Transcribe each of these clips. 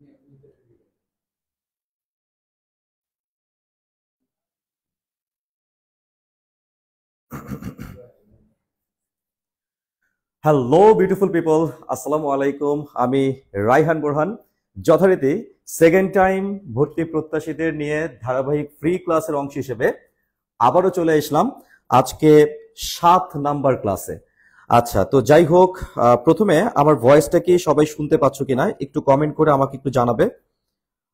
Hello beautiful people, আসসালামু আলাইকুম। আমি রাইহান বোরহান, যথারীতি সেকেন্ড টাইম ভর্তি প্রত্যাশীদের নিয়ে ধারাবাহিক ফ্রি ক্লাসের অংশ হিসেবে আবারও চলে আসলাম আজকে 7 নাম্বার ক্লাসে। আচ্ছা, তো যাই হোক, প্রথমে আমার ভয়েসটা কি সবাই শুনতে পাচ্ছ কিনা একটু কমেন্ট করে আমাকে একটু জানাবে।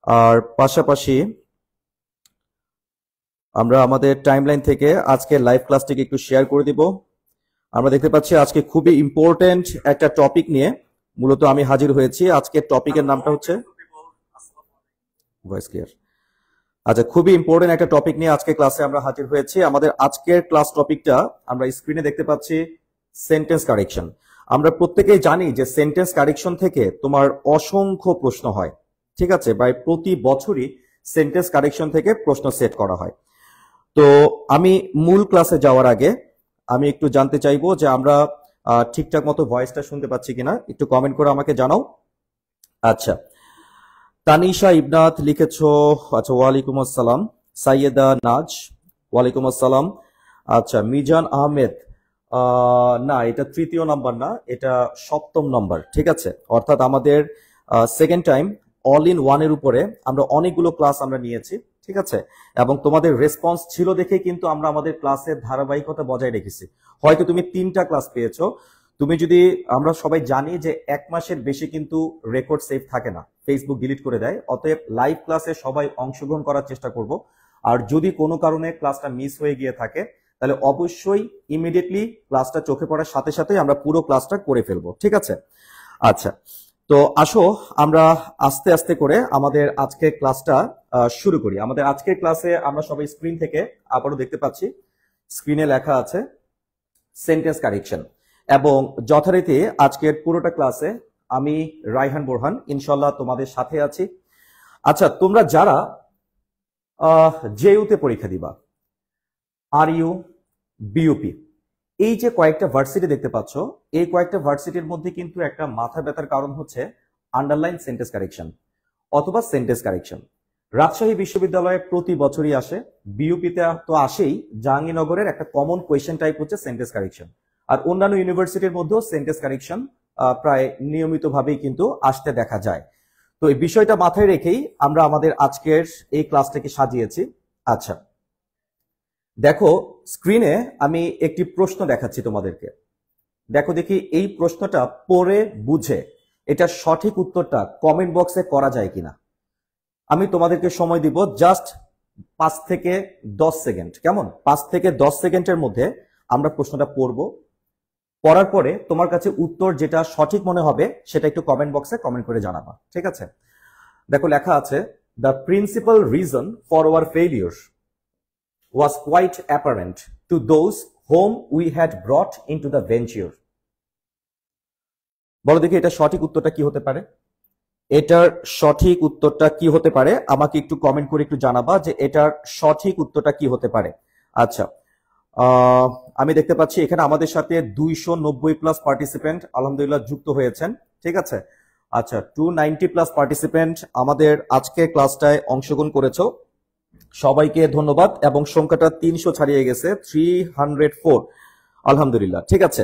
আর পাশাপাশি আমরা আমাদের টাইমলাইন থেকে আজকে লাইভ ক্লাসটিকে একটু শেয়ার করে দিব। আমরা দেখতে পাচ্ছি আজকে খুবই ইম্পর্টেন্ট একটা টপিক নিয়ে মূলত আমি হাজির হয়েছি। আজকের টপিকের নামটা হচ্ছে ভয়েস ক্লিয়ার। আচ্ছা, খুবই ইম্পর্টেন্ট একটা টপিক নিয়ে আজকে ক্লাসে আমরা হাজির হয়েছি। আমাদের আজকের ক্লাস টপিকটা আমরা স্ক্রিনে দেখতে পাচ্ছি সেন্টেন্স কারেকশন। আমরা প্রত্যেকেই জানি যে সেন্টেন্স কারেকশন থেকে তোমার অসংখ্য প্রশ্ন হয়, ঠিক আছে, বা প্রতি বছরই সেন্টেন্স কারেকশন থেকে প্রশ্ন সেট করা হয়। তো আমি মূল ক্লাসে যাওয়ার আগে আমি একটু জানতে চাইবো যে আমরা ঠিকঠাক মতো ভয়েসটা শুনতে পাচ্ছি কিনা, একটু কমেন্ট করে আমাকে জানাও। আচ্ছা, তানিশা ইবনাথ লিখেছো। আচ্ছা, ওয়ালাইকুম আসসালাম। সাইয়েদা নাজ, ওয়ালাইকুম আসসালাম। আচ্ছা, মিজান আহমেদ, না এটা তৃতীয় নাম্বার না, এটা 7ম নাম্বার, ঠিক আছে। অর্থাৎ আমাদের সেকেন্ড টাইম অল ইন ওয়ানের উপরে আমরা অনেকগুলো ক্লাস আমরা নিয়েছি, ঠিক আছে। এবং তোমাদের রেসপন্স ছিল দেখে কিন্তু আমরা আমাদের ক্লাসের ধারাবাহিকতা বজায় রেখেছি। হয়তো তুমি 3টা ক্লাস পেয়েছো। তুমি যদি, আমরা সবাই জানি যে 1 মাসের বেশি কিন্তু রেকর্ড সেভ থাকে না, ফেসবুক ডিলিট করে দেয়। অতএব লাইভ ক্লাসে সবাই অংশগ্রহণ করার চেষ্টা করব। আর যদি কোনো কারণে ক্লাসটা মিস হয়ে গিয়ে থাকে তাহলে অবশ্যই ইমিডিয়েটলি ক্লাসটা চোখে পড়ার সাথে সাথে আমরা পুরো ক্লাসটা করে ফেলবো, ঠিক আছে। আচ্ছা, তো আসো আমরা আস্তে আস্তে করে আমাদের আজকের ক্লাসটা শুরু করি। আমাদের আজকের ক্লাসে আমরা সবাই স্ক্রিন থেকে আবারও দেখতে পাচ্ছি, স্ক্রিনে লেখা আছে সেন্টেন্স কারেকশন। এবং যথারীতি আজকের পুরোটা ক্লাসে আমি রাইহান বোরহান ইনশাল্লাহ তোমাদের সাথে আছি। আচ্ছা, তোমরা যারা জেইউতে পরীক্ষা দিবা, আর ইউ, বিইউপি, এই যে কয়েকটা ভার্সিটি দেখতে পাচ্ছ, এই কয়েকটা ভার্সিটির মধ্যে কিন্তু একটা মাথা ব্যথার কারণ হচ্ছে আন্ডারলাইন সেন্টেন্স কারেকশন অথবা সেন্টেন্স কারেকশন। রাজশাহী বিশ্ববিদ্যালয়ে প্রতি বছরই আসে, বিইউপিতে তো আসেই। জাহাঙ্গীরনগরের একটা কমন কোয়েশ্চেন টাইপ হচ্ছে সেন্টেন্স কারেকশন। আর অন্যান্য ইউনিভার্সিটির মধ্যেও সেন্টেন্স কারেকশন প্রায় নিয়মিতভাবেই কিন্তু আসতে দেখা যায়। তো এই বিষয়টা মাথায় রেখেই আমরা আমাদের আজকের এই ক্লাসটাকে সাজিয়েছি। আচ্ছা, দেখো স্ক্রিনে আমি একটি প্রশ্ন দেখাচ্ছি তোমাদেরকে। দেখো দেখি এই প্রশ্নটা পড়ে বুঝে এটা সঠিক উত্তরটা কমেন্ট বক্সে করা যায় কিনা। আমি তোমাদেরকে সময় দিব জাস্ট 5 থেকে 10 সেকেন্ড। কেমন? 5 থেকে 10 সেকেন্ডের মধ্যে আমরা প্রশ্নটা পড়ব। পড়ার পরে তোমার কাছে উত্তর যেটা সঠিক মনে হবে সেটা একটু কমেন্ট বক্সে কমেন্ট করে জানাবা, ঠিক আছে। দেখো লেখা আছে, the principal reason for our failure was quite apparent to those whom we had brought into the venture. বলো দেখি এটা সঠিক উত্তরটা কি হতে পারে? এটার সঠিক উত্তরটা কি হতে পারে আমাকে একটু কমেন্ট করে একটু জানাবা যে এটার সঠিক উত্তরটা কি হতে পারে। আচ্ছা, আমি দেখতে পাচ্ছি এখানে আমাদের সাথে 290+ পার্টিসিপেন্ট আলহামদুলিল্লাহ যুক্ত হয়েছেন, ঠিক আছে। আচ্ছা, 290+ পার্টিসিপেন্ট আমাদের আজকে ক্লাসটায় অংশগ্রহণ করেছো, সবাইকে ধন্যবাদ। এবং সংখ্যাটা 300 ছাড়িয়ে গেছে, 304, আলহামদুলিল্লাহ, ঠিক আছে।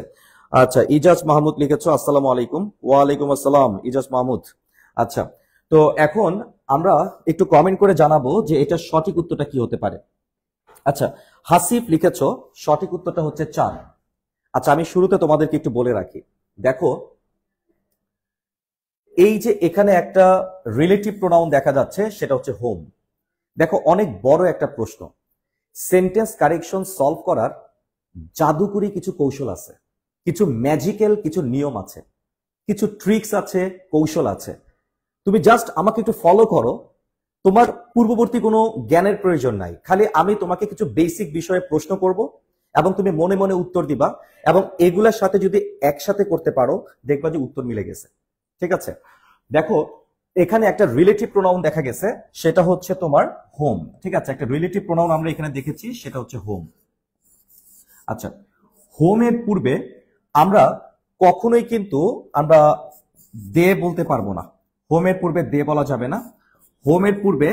আচ্ছা, ইজাজ মাহমুদ লিখেছো, আসসালামু আলাইকুম। ওয়ালাইকুম আসসালাম ইজাজ মাহমুদ। আচ্ছা, তো এখন আমরা একটু কমেন্ট করে জানাবো যে এটা সঠিক উত্তরটা কি হতে পারে। আচ্ছা, হাসিফ লিখেছো সঠিক উত্তরটা হচ্ছে 4। আচ্ছা, আমি শুরুতে তোমাদেরকে একটু বলে রাখি, দেখো এই যে এখানে একটা রিলেটিভ প্রোনাউন দেখা যাচ্ছে সেটা হচ্ছে হোম। দেখো অনেক বড় একটা প্রশ্ন। সেন্টেন্স কারেকশন সলভ করার জাদুকরি কিছু কৌশল আছে, কিছু ম্যাজিক্যাল কিছু নিয়ম আছে, কিছু ট্রিক্স আছে, কৌশল আছে। তুমি জাস্ট আমাকে একটু ফলো করো, তোমার পূর্ববর্তী কোনো জ্ঞানের প্রয়োজন নাই। খালি আমি তোমাকে কিছু বেসিক বিষয়ে প্রশ্ন করব এবং তুমি মনে মনে উত্তর দিবা, এবং এগুলার সাথে যদি একসাথে করতে পারো দেখবা যে উত্তর মিলে গেছে, ঠিক আছে। দেখো এখানে একটা রিলেটিভ প্রোনাউন দেখা গেছে, সেটা হচ্ছে তোমার হোম, ঠিক আছে। একটা রিলেটিভ প্রোনাউন আমরা এখানে দেখেছি, সেটা হচ্ছে হোম। আচ্ছা, হোমের পূর্বে আমরা কখনোই কিন্তু আমরা দে বলতে পারবো না। হোমের পূর্বে দে বলা যাবে না, হোমের পূর্বে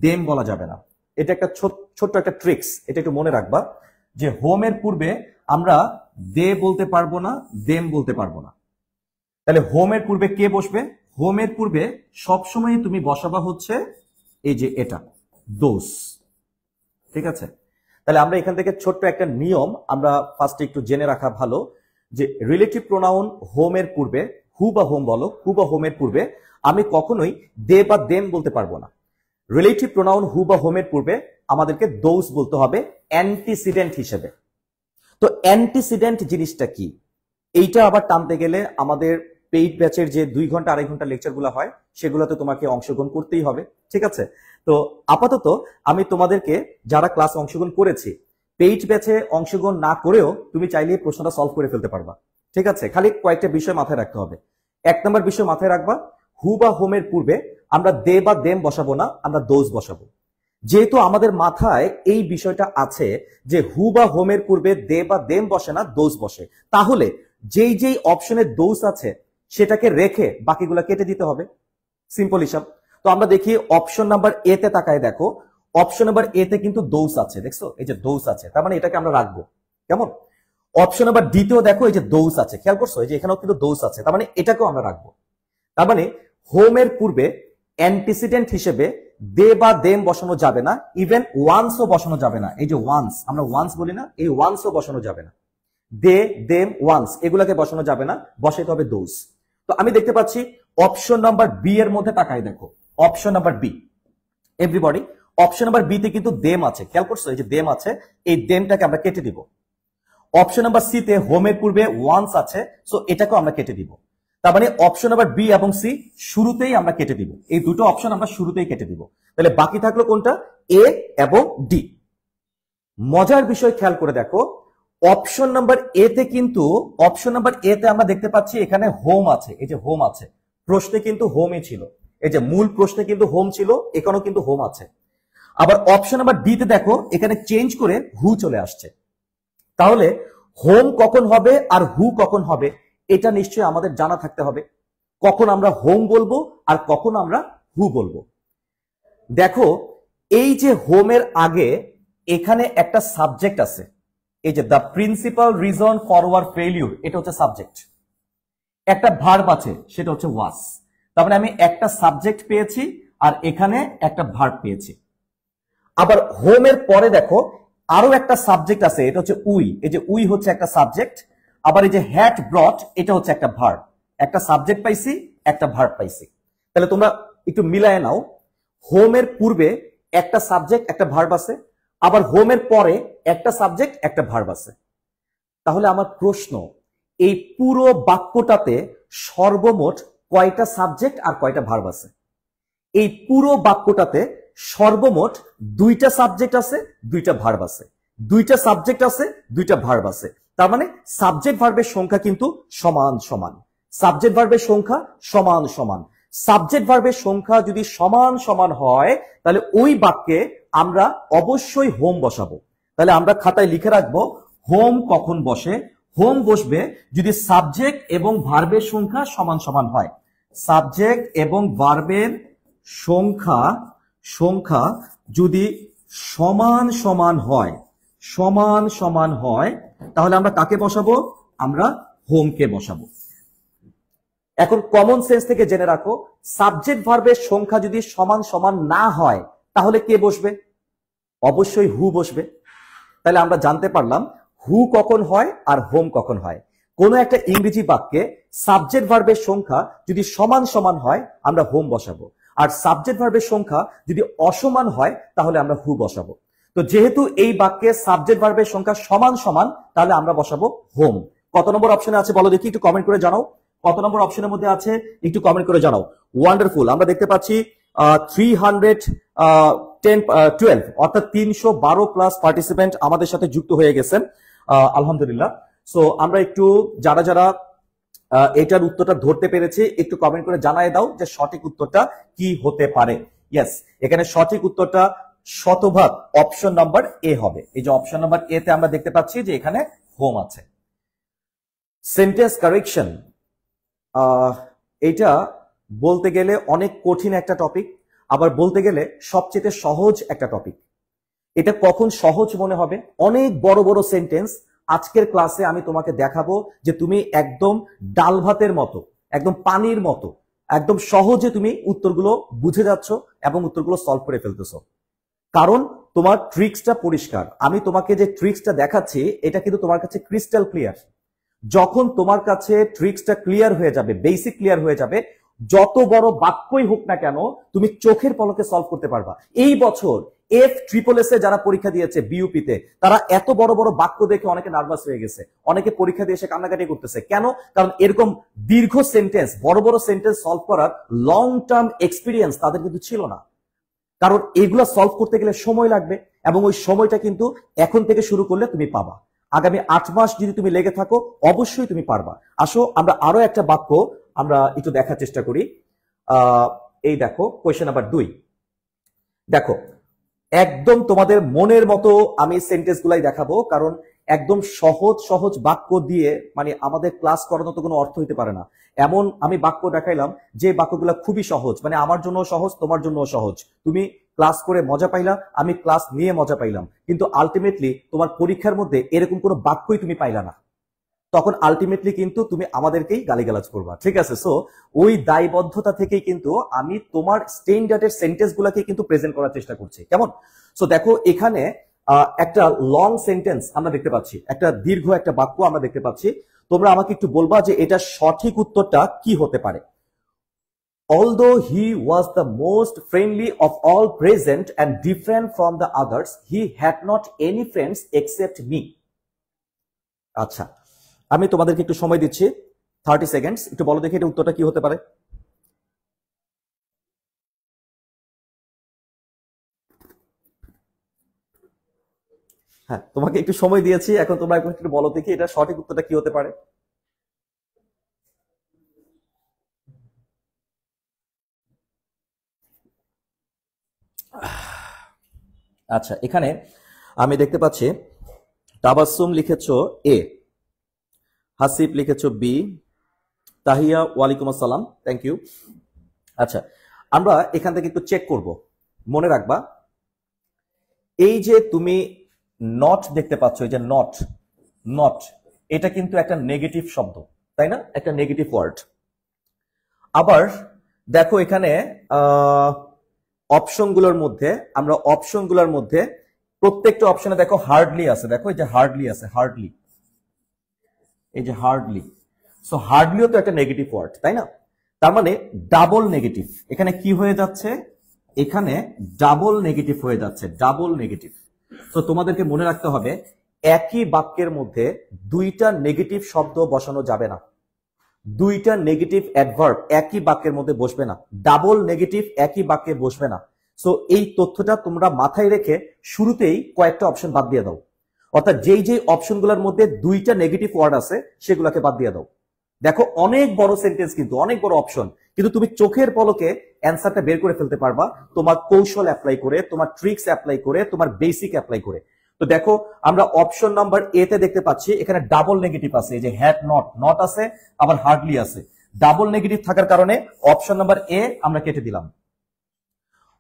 দেম বলা যাবে না। এটা একটা ছোট্ট একটা ট্রিক্স, এটা একটু মনে রাখবা যে হোমের পূর্বে আমরা দে বলতে পারবো না, দেম বলতে পারবো না। তাহলে হোমের পূর্বে কে বসবে? হোমের পূর্বে সবসময় তুমি বসাবা হচ্ছে এই যে এটা দোস। ঠিক আছে, তাহলে আমরা এখান থেকে ছোট্ট একটা নিয়ম আমরা ফার্স্টে একটু জেনে রাখা ভালো যে রিলেটিভ প্রোনাউন হোমের পূর্বে, হু বা হোম বলো, হু বা হোমের পূর্বে আমি কখনোই দে বা দেম বলতে পারবো না। রিলেটিভ প্রোনাউন হু বা হোমের পূর্বে আমাদেরকে দোস বলতে হবে অ্যান্টিসিডেন্ট হিসেবে। তো অ্যান্টিসিডেন্ট জিনিসটা কি, এইটা আবার টানতে গেলে আমাদের পেইড ব্যাচের যে 2 ঘন্টা 2.5 ঘন্টা লেকচারগুলো হয় সেগুলোতে তোমাকে অংশগ্রহণ করতেই হবে। ঠিক আছে, তো আপাতত আমি তোমাদেরকে যারা ক্লাসে অংশগ্রহণ করেছি, পেইড ব্যাচে অংশগ্রহণ না করেও তুমি চাইলে প্রশ্নটা সলভ করে ফেলতে পারবা। ঠিক আছে, খালি কয়েকটা বিষয় মাথায় রাখতে হবে। 1 নম্বর বিষয় মাথায় রাখবা, হু বা হোমের পূর্বে আমরা দে বা দেম বসাবো না, আমরা দোজ বসাবো। যেহেতু আমাদের মাথায় এই বিষয়টা আছে যে হু বা হোমের পূর্বে দে বা দেম বসে না, দোজ বসে, তাহলে যেই যেই অপশনে দোজ আছে সেটাকে রেখে বাকিগুলা কেটে দিতে হবে। সিম্পল হিসাব। তো আমরা দেখি অপশন নাম্বার এ তে তাকায় দেখো, অপশন নাম্বার এ তে কিন্তু দোজ আছে, দেখছো এই যে দোজ আছে, তার মানে এটাকে আমরা রাখবো। কেমন? অপশন নাম্বার ডি তেও দেখো এই যে দোজ আছে, খেয়াল করছো এই যে এখানেও কিন্তু দোজ আছে, তার মানে এটাকেও আমরা রাখবো। তার মানে হোমের পূর্বে অ্যান্টিসিডেন্ট হিসেবে দে বা দেম বসানো যাবে না, ইভেন ওয়ান্সও বসানো যাবে না। এই যে ওয়ান্স, আমরা ওয়ান্স বলি না, এই ওয়ান্সও বসানো যাবে না। দে, দেম, ওয়ান্স এগুলাকে বসানো যাবে না, বসাইতে হবে দোজ। তো আমি দেখতে পাচ্ছি অপশন নাম্বার বি এর মধ্যে তাকাই দেখো, option number B, everybody option number B তে কিন্তু দেম আছে, খেয়াল করছো এই যে দেম আছে, এই দেমটাকে আমরা কেটে দিব। অপশন নাম্বার সি তে হোমের পূর্বে ওয়ান্স আছে, সো এটাকেও আমরা কেটে দিব। তার মানে অপশন নাম্বার বি এবং সি শুরুতেই আমরা কেটে দিব, এই দুটো অপশন আমরা শুরুতেই কেটে দিব। তাহলে বাকি থাকলো কোনটা? এ এবং ডি। মজার বিষয় খেয়াল করে দেখো, অপশন নাম্বার এ তে কিন্তু, অপশন নাম্বার এ তে আমরা দেখতে পাচ্ছি এখানে হোম আছে, এই যে হোম আছে, প্রশ্নে কিন্তু হোমই ছিল, এই যে মূল প্রশ্নে কিন্তু হোম ছিল, এখানেও কিন্তু হোম আছে। আবার অপশন নাম্বার ডি তে দেখো এখানে চেঞ্জ করে হু চলে আসছে। তাহলে হোম কখন হবে আর হু কখন হবে এটা নিশ্চয়ই আমাদের জানা থাকতে হবে, কখন আমরা হোম বলবো আর কখন আমরা হু বলবো। দেখো এই যে হোমের আগে এখানে একটা সাবজেক্ট আছে, এই যে the principal reason for our failure, এটা হচ্ছে সাবজেক্ট। একটা ভার্ব আছে, সেটা হচ্ছে ওয়াজ। তার মানে আমি একটা সাবজেক্ট পেয়েছি আর এখানে একটা ভার্ব পেয়েছি। আবার হোমের পরে দেখো আরো একটা সাবজেক্ট আছে, এটা হচ্ছে উই, এই যে উই হচ্ছে একটা সাবজেক্ট। আবার এই যে হ্যাড ব্রট, এটা হচ্ছে একটা ভার্ব। একটা সাবজেক্ট পাইছি, একটা ভার্ব পাইছি। তাহলে তোমরা একটু মিলায় নাও, হোমের পূর্বে একটা সাবজেক্ট একটা ভার্ব আছে, আবার হোমের পরে একটা সাবজেক্ট একটা ভার্ব আছে। তাহলে আমার প্রশ্ন, এই পুরো বাক্যটাতে সর্বমোট কয়টা সাবজেক্ট আর কয়টা ভার্ব আছে? এই পুরো বাক্যটাতে সর্বমোট 2টা সাবজেক্ট আছে, 2টা ভার্ব আছে, 2টা সাবজেক্ট আছে, 2টা ভার্ব আছে। তার মানে সাবজেক্ট ভার্বের সংখ্যা কিন্তু সমান সমান, সাবজেক্ট ভার্বের সংখ্যা সমান সমান। সাবজেক্ট ভার্বের সংখ্যা যদি সমান সমান হয় তাহলে ওই বাক্যে আমরা অবশ্যই হোম বসাবো। তাহলে আমরা খাতায় লিখে রাখবো হোম কখন বসে। হোম বসবে যদি সাবজেক্ট এবং ভার্বের সংখ্যা সমান সমান হয়। সাবজেক্ট এবং ভার্বের সংখ্যা যদি সমান সমান হয়, সমান সমান হয়, তাহলে আমরা কাকে বসাবো? আমরা হোমকে বসাবো। এখন কমন সেন্স থেকে জেনে রাখো, সাবজেক্ট ভার্বের সংখ্যা যদি সমান সমান না হয় তাহলে কে বসবে? অবশ্যই হু বসবে। তাহলে আমরা জানতে পারলাম হু কখন হয় আর হোম কখন হয়। কোনো একটা ইংরেজি বাক্যে সাবজেক্ট ভার্বের সংখ্যা যদি সমান সমান হয় আমরা হোম বসাবো, আর সাবজেক্ট ভার্বের সংখ্যা যদি অসমান হয় তাহলে আমরা হু বসাবো। তো যেহেতু এই বাক্যে সাবজেক্ট ভার্বের সংখ্যা সমান সমান, তাহলে আমরা বসাবো হোম। কত নম্বর অপশনে আছে বলো দেখি, একটু কমেন্ট করে জানাও। কত নম্বর অপশনের মধ্যে আছে একটু কমেন্ট করে জানাও। ওয়ান্ডারফুল, আমরা দেখতে পাচ্ছি 312 অর্থাৎ 312 প্লাস পার্টিসিপেন্ট আমাদের সাথে যুক্ত হয়ে গেছেন, আলহামদুলিল্লাহ। সো আমরা একটু যারা যারা এটার উত্তরটা ধরতে পেরেছি একটু কমেন্ট করে জানায় দাও যে সঠিক উত্তরটা কি হতে পারে। ইয়েস, এখানে সঠিক উত্তরটা শতভাগ অপশন নাম্বার এ হবে। এই যে অপশন নাম্বার এ তে আমরা দেখতে পাচ্ছি যে এখানে হোম আছে। সেন্টেন্স কারেকশন, এটা বলতে গেলে অনেক কঠিন একটা টপিক, আবার বলতে গেলে সবচেয়ে সহজ একটা টপিক। এটা কখন সহজ মনে হবে? অনেক বড় বড় সেন্টেন্স আজকের ক্লাসে আমি তোমাকে দেখাবো যে তুমি একদম ডাল ভাতের মতো, একদম পানির মতো, একদম সহজে তুমি উত্তরগুলো বুঝে যাচ্ছ এবং উত্তরগুলো সলভ করে ফেলতেছো। কারণ তোমার ট্রিক্সটা পরিষ্কার। আমি তোমাকে যে ট্রিক্সটা দেখাচ্ছি এটা কিন্তু তোমার কাছে ক্রিস্টাল ক্লিয়ার। যখন তোমার কাছে ট্রিক্সটা ক্লিয়ার হয়ে যাবে, বেসিক ক্লিয়ার হয়ে যাবে, যত বড় বাক্যই হোক না কেন তুমি চোখের পলকে সলভ করতে পারবা। এই বছর F-SSS এ যারা পরীক্ষা দিয়েছে বিইউপিতে, তারা এত বড় বড় বাক্য দেখে অনেকে নার্ভাস হয়ে গেছে, অনেকে পরীক্ষা দিয়ে এসে কান্নাকাটি করতেছে। কেন? কারণ এরকম দীর্ঘ সেন্টেন্স, বড় বড় সেন্টেন্স সলভ করার লং টার্ম এক্সপিরিয়েন্স তাদের কিন্তু ছিল না। কারণ এগুলা সলভ করতে গেলে সময় লাগবে, এবং ওই সময়টা কিন্তু এখন থেকে শুরু করলে তুমি পাবা। আগামী 8 মাস যদি তুমি লেগে থাকো অবশ্যই তুমি পারবা। আসো আমরা আরো একটা বাক্য আমরা একটু দেখার চেষ্টা করি। এই দেখো কোয়েশ্চেন নাম্বার 2। দেখো একদম তোমাদের মনের মতো আমি সেন্টেন্স গুলাই দেখাবো, কারণ একদম সহজ সহজ বাক্য দিয়ে মানে আমাদের ক্লাস করানো তো কোনো অর্থ হইতে পারে না। এমন আমি বাক্য দেখাইলাম যে বাক্যগুলো খুবই সহজ, মানে আমার জন্য সহজ, তোমার জন্য সহজ। তুমি ক্লাস করে মজা পাইলা, আমি ক্লাস নিয়ে মজা পাইলাম, কিন্তু আলটিমেটলি তোমার পরীক্ষার মধ্যে এরকম কোনো বাক্যই তুমি পাইলা না, তখন আলটিমেটলি কিন্তু তুমি আমাদেরকেই গালিগালাজ করবা। ঠিক আছে? সো ওই দায়বদ্ধতা থেকেই কিন্তু আমি তোমার স্ট্যান্ডার্ডের সেন্টেন্স গুলাকে কিন্তু প্রেজেন্ট করার চেষ্টা করছি। কেমন? সো দেখো এখানে একটা লং সেন্টেন্স আমরা দেখতে পাচ্ছি, একটা দীর্ঘ একটা বাক্য আমরা দেখতে পাচ্ছি। তোমরা আমাকে একটু বলবা যে এটা সঠিক উত্তরটা কি হতে পারে। Although he was the most friendly of all present and different from the others, he had not any friends except me. আচ্ছা, আমি তোমাদেরকে একটু সময় দিচ্ছি, 30 সেকেন্ডস। একটু বলো দেখি এটা উত্তরটা কি হতে পারে। হ্যাঁ, তোমাকে একটু সময় দিয়েছি, এখন তোমরা একটু বলো দেখি এটা সঠিক উত্তরটা কি হতে পারে। আচ্ছা, এখানে আমি দেখতে পাচ্ছি তাবাসসুম লিখেছো এ, হাসিব লিখেছো বি, তাহিয়া ওয়ালাইকুম আসসালাম, থ্যাংক ইউ। আচ্ছা, আমরা এখান থেকে একটু চেক করব। মনে রাখবা এই যে তুমি নট দেখতে পাচ্ছ, এই যে নট, নট এটা কিন্তু একটা নেগেটিভ শব্দ, তাই না? একটা নেগেটিভ ওয়ার্ড। আবার দেখো এখানে অপশনগুলোর মধ্যে, আমরা অপশনগুলোর মধ্যে প্রত্যেকটা অপশনে দেখো হার্ডলি আছে, দেখো এই যে হার্ডলি আছে, হার্ডলি, এই যে হার্ডলি। সো হার্ডলিও তো একটা নেগেটিভ ওয়ার্ড, তাই না? তার মানে ডাবল নেগেটিভ। এখানে কি হয়ে যাচ্ছে? এখানে ডাবল নেগেটিভ হয়ে যাচ্ছে, ডাবল নেগেটিভ। তো তোমাদেরকে মনে রাখতে হবে একই বাক্যের মধ্যে দুইটা নেগেটিভ শব্দ বসানো যাবে না, দুইটা নেগেটিভ অ্যাডভার্ব একই বাক্যের মধ্যে বসবে না, ডাবল নেগেটিভ একই বাক্যে বসবে না। সো এই তথ্যটা তোমরা মাথায় রেখে শুরুতেই কয়েকটা অপশন বাদ দিয়ে দাও, অর্থাৎ যেই যেই অপশনগুলোর মধ্যে দুইটা নেগেটিভ ওয়ার্ড আছে সেগুলোকে বাদ দিয়ে দাও। দেখো অনেক বড় সেন্টেন্স কিন্তু, অনেক বড় অপশন, কিন্তু তুমি চোখের পলকে অ্যান্সারটা বের করে ফেলতে পারবা তোমার কৌশল অ্যাপ্লাই করে, তোমার ট্রিক্স অ্যাপ্লাই করে, তোমার বেসিক অ্যাপ্লাই করে। তো দেখো আমরা অপশন নাম্বার এ তে দেখতে পাচ্ছি এখানে ডাবল নেগেটিভ আছে, এই যে হ্যাড নট, নট আছে, আবার হার্ডলি আছে। ডাবল নেগেটিভ থাকার কারণে অপশন নাম্বার এ আমরা কেটে দিলাম।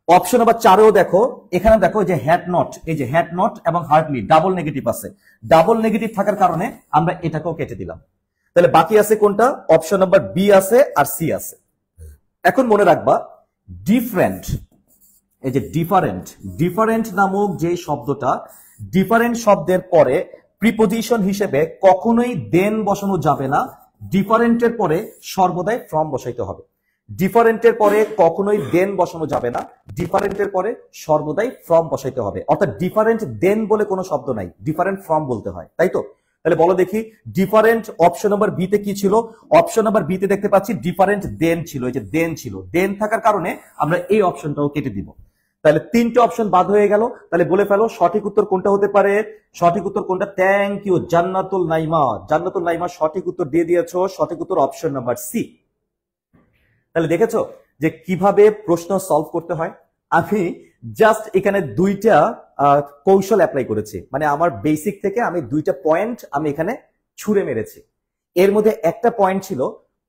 অপশন নাম্বার 4এও দেখো, এখানে দেখো যে হ্যাড নট, এই যে হ্যাড নট এবং হার্ডলি ডাবল নেগেটিভ আছে, ডাবল নেগেটিভ থাকার কারণে আমরা এটাকেও কেটে দিলাম। তাহলে বাকি আছে কোনটা? অপশন নাম্বার বি আছে আর সি আছে। এখন মনে রাখবা ডিফারেন্ট, এই যে ডিফারেন্ট, ডিফারেন্ট নামক যে শব্দটা, ডিফারেন্ট শব্দের পরে প্রিপোজিশন হিসেবে কখনোই দেন বসানো যাবে না, ডিফারেন্টের পরে সর্বদাই ফ্রম বসাইতে হবে। ডিফারেন্টের পরে কখনোই দেন বসানো যাবে না, ডিফারেন্টের পরে সর্বদাই ফ্রম বসাইতে হবে। অর্থাৎ ডিফারেন্ট দেন বলে কোনো শব্দ নাই, ডিফারেন্ট ফ্রম বলতে হয়, তাই তো? তাহলে বলো দেখি ডিফারেন্ট অপশন নাম্বার বি তে কি ছিল? অপশন নাম্বার বি তে দেখতে পাচ্ছি ডিফারেন্ট দেন ছিল, এই যে দেন ছিল, দেন থাকার কারণে আমরা এই অপশনটাও কেটে দিব। তাহলে তিনটে অপশন বাদ হয়ে গেল। তাহলে বলে ফেলো সঠিক উত্তর কোনটা হতে পারে? সঠিক উত্তর কোনটা? থ্যাংক ইউ জান্নাতুল নাইমা, জান্নাতুল নাইমা সঠিক উত্তর দিয়ে দিয়েছো। সঠিক উত্তর অপশন নাম্বার সি। তাহলে দেখেছো যে কিভাবে প্রশ্ন সলভ করতে হয়। আমি জাস্ট এখানে দুইটা কৌশল অ্যাপ্লাই করেছি, মানে আমার বেসিক থেকে আমি দুইটা পয়েন্ট আমি এখানে ছুড়ে মেরেছি। এর মধ্যে একটা পয়েন্ট ছিল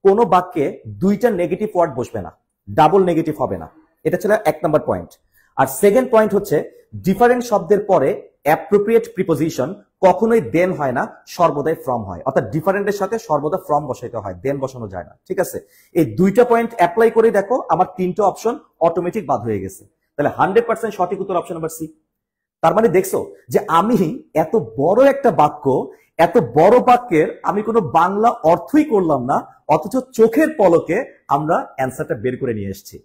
কোনো বাক্যে দুইটা নেগেটিভ ওয়ার্ড বসবে না, ডাবল নেগেটিভ হবে না। এটা ছিল 1 নম্বর পয়েন্ট। আর সেকেন্ড পয়েন্ট হচ্ছে ডিফারেন্ট শব্দের পরে অ্যাপ্রোপ্রিয়েট প্রিপোজিশন কখনোই দেন হয় না, সর্বদাই ফ্রম হয়। অর্থাৎ ডিফারেন্টের সাথে সর্বদা ফ্রম বসাইতে হয়, দেন বসানো যায় না। ঠিক আছে, এই দুইটা পয়েন্ট অ্যাপ্লাই করে দেখো, আমার তিনটা অপশন অটোমেটিক বাদ হয়ে গেছে। তাহলে 100% সঠিক উত্তর অপশন নাম্বার সি। তার মানে দেখছো যে আমি এত বড় একটা বাক্য, এত বড় বাক্যের আমি কোনো বাংলা অর্থই করলাম না, অথচ চোখের পলকে আমরা অ্যান্সারটা বের করে নিয়ে এসেছি।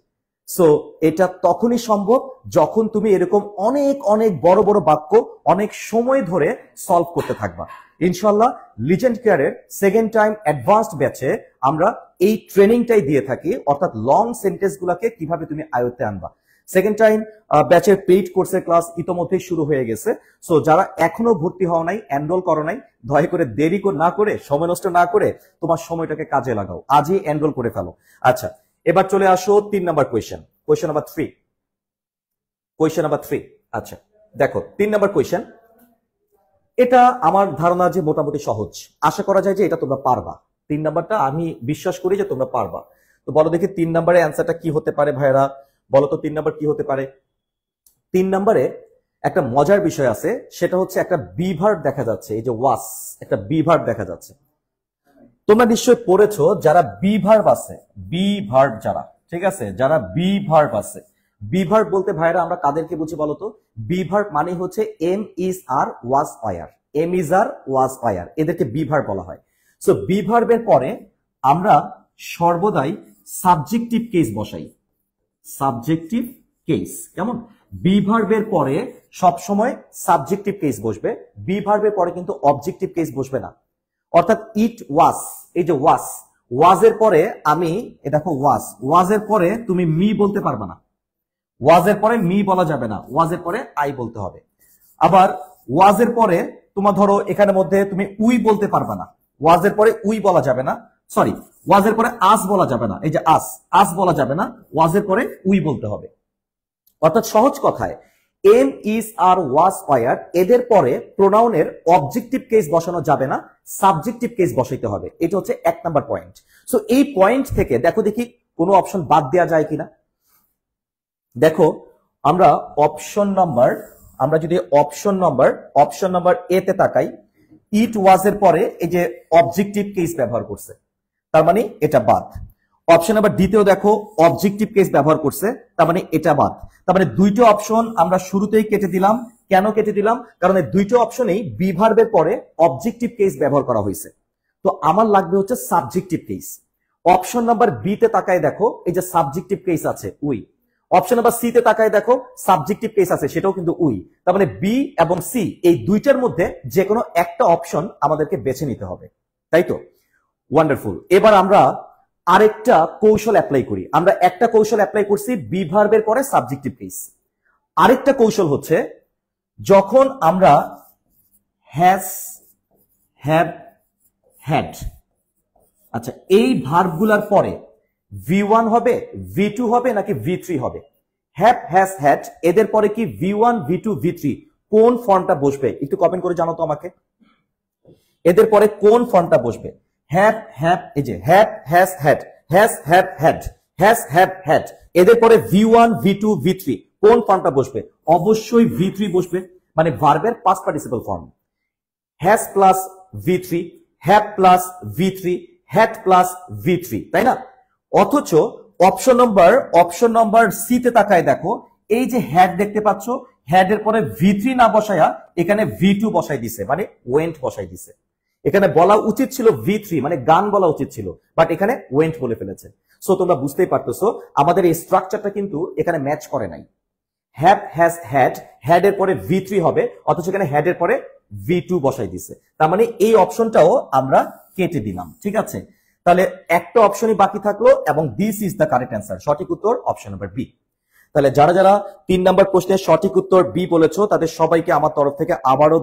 সো এটা তখনই সম্ভব যখন তুমি এরকম অনেক অনেক বড় বড় বাক্য অনেক সময় ধরে সলভ করতে থাকবা। ইনশাল্লাহ লিজেন্ড কেয়ারের সেকেন্ড টাইম অ্যাডভান্সড ব্যাচে আমরা এই ট্রেনিংটাই দিয়ে থাকি, অর্থাৎ লং সেন্টেন্স গুলাকে কিভাবে তুমি আয়ত্তে আনবা। সেকেন্ড টাইম ব্যাচের পেইড কোর্সের ক্লাস ইতোমধ্যেই শুরু হয়ে গেছে। সো যারা এখনো ভর্তি হও নাই, এনরোল করো নাই, দয়া করে দেরি না করে, সময় নষ্ট না করে তোমার সময়টাকে কাজে লাগাও, আজই এনরোল করে ফেলো। আচ্ছা, এবার চলে আসো 3 number question, question number 3। Question number 3। আচ্ছা দেখো 3 নাম্বার কোয়েশ্চেন, এটা আমার ধারণা যে মোটামুটি সহজ, আশা করা যায় যে এটা তোমরা পারবা। 3 নাম্বারটা আমি বিশ্বাস করি যে তোমরা পারবা। তো বলো দেখি 3 নাম্বারের অ্যান্সারটা কি হতে পারে ভাইরা, বলো তো 3 নাম্বার কি হতে পারে। 3 নাম্বারে একটা মজার বিষয় আছে, সেটা হচ্ছে একটা বি ভার্ব দেখা যাচ্ছে, এই যে ওয়াস, একটা বি ভার্ব দেখা যাচ্ছে। তোমরা নিশ্চয়ই পড়েছো যারা বি ভার্ব আছে, বি ভার্ব যারা, ঠিক আছে, যারা বি ভার্ব আছে, বি ভার্ব বলতে ভাইরা আমরা কাদেরকে বুঝি বলতো? বি ভার্ব মানে হচ্ছে am is are was were, am is are was were, এদেরকে বি ভার্ব বলা হয়। সো বি ভার্বের পরে আমরা সর্বদাই সাবজেক্টিভ কেস বসাই, সাবজেক্টিভ কেস। কেমন? বি ভার্বের পরে সবসময় সাবজেক্টিভ কেস বসবে, বি ভার্বের পরে কিন্তু অবজেক্টিভ কেস বসবে না। অর্থাৎ ইট ওয়াজ, এই যে ওয়াজ, ওয়াজের পরে আমি দেখো ওয়াজ, ওয়াজের পরে তুমি মি বলতে পারবে না, ওয়াজের পরে মি বলা যাবে না, ওয়াজের পরে আই বলতে হবে। আবার ওয়াজের পরে তোমার ধরো এখানে মধ্যে তুমি উই বলতে পারবে না, ওয়াজের পরে উই বলা যাবে না, সরি ওয়াজের পরে আস বলা যাবে না, এই যে আস, আস বলা যাবে না, ওয়াজের পরে উই বলতে হবে। অর্থাৎ সহজ কথায় am is are was were এদের পরে প্রোনাউনের অবজেক্টিভ কেস বসানো যাবে না, সাবজেক্টিভ কেস বসাইতে হবে। এটা হচ্ছে 1 নাম্বার পয়েন্ট। সো এই পয়েন্ট থেকে দেখো দেখি কোনো অপশন বাদ দেওয়া যায় কিনা। দেখো আমরা অপশন নাম্বার, আমরা যদি অপশন নাম্বার এ তে তাকাই, ইট ওয়াজ এর পরে এই যে অবজেক্টিভ কেস ব্যবহার করছে, তার মানে এটা বাদ। অপশন নাম্বার ডি তেও দেখো অবজেক্টিভ কেস ব্যবহার করছে, তার মানে এটা বাদ। তার মানে দুইটা অপশন আমরা শুরুতেই কেটে দিলাম। কেন কেটে দিলাম? কারণ এই দুইটা অপশনেই বি ভার্বের পরে অবজেক্টিভ কেস ব্যবহার করা হয়েছে। তো আমার লাগবে হচ্ছে subjective case. Option number B তে তাকায় দেখো এই যে সাবজেক্টিভ কেস আছে উই। অপশন নাম্বার সি তে তাকায় দেখো সাবজেক্টিভ কেস আছে, সেটাও কিন্তু উই। তার মানে বি এবং সি এই দুইটার মধ্যে যে কোনো একটা অপশন আমাদেরকে বেছে নিতে হবে, তাই তো? ওয়ান্ডারফুল। এবার আমরা আরেকটা কৌশল অ্যাপ্লাই করি। আমরা একটা কৌশল অ্যাপ্লাই করছি বি ভার্বের পরে সাবজেক্টিভ কেস। আরেকটা কৌশল হচ্ছে যখন আমরা হ্যাজ, হ্যাভ, হ্যাড, আচ্ছা এই ভার্বগুলার পরে V1 হবে, V2 হবে নাকি V3 হবে? হ্যাভ, হ্যাজ, হ্যাড এদের পরে কি V1, V2, V3 কোন ফর্মটা বসবে? একটু কমেন্ট করে জানো তো আমাকে, এদের পরে কোন ফর্মটা বসবে? হ্যাভ, হ্যাভ, এই যে have, has, had, has, have, had, has, have, had এদের পরে V1, V2, V3 কোন ফর্মটা বসবে? অবশ্যই V3 বসবে, মানে ভার্বের past participle form. Has plus V3, have plus V3, had plus V3, তাই না? অথচ অপশন নাম্বার সি তে তাকায় দেখো এই যে হ্যাড দেখতে পাচ্ছ, হ্যাড এর পরে V3 না বসায়া এখানে V2 বসাই দিছে, মানে ওয়েন্ট বসাই দিছে। এখানে বলা উচিত ছিল V3 মানে গান বলা উচিত ছিল, বাট এখানে ওয়েন্ট বলে ফেলেছে। সো তোমরা বুঝতেই পারতেছো আমাদের এই স্ট্রাকচারটা কিন্তু এখানে ম্যাচ করে নাই। হ্যাভ, হ্যাজ, হ্যাড, হ্যাড এর পরে V3 হবে, অথচ এখানে হ্যাড এর পরে V2 বসাই দিছে। তার মানে এই অপশনটাও আমরা কেটে দিলাম, ঠিক আছে? তাহলে একটা অপশনই বাকি থাকলো এবং this is the correct answer. সঠিক উত্তর অপশন নাম্বার বি। তাহলে যারা যারা 3 নাম্বার প্রশ্নের সঠিক উত্তর বি বলেছো তাদের সবাইকে আমার তরফ থেকে আবারও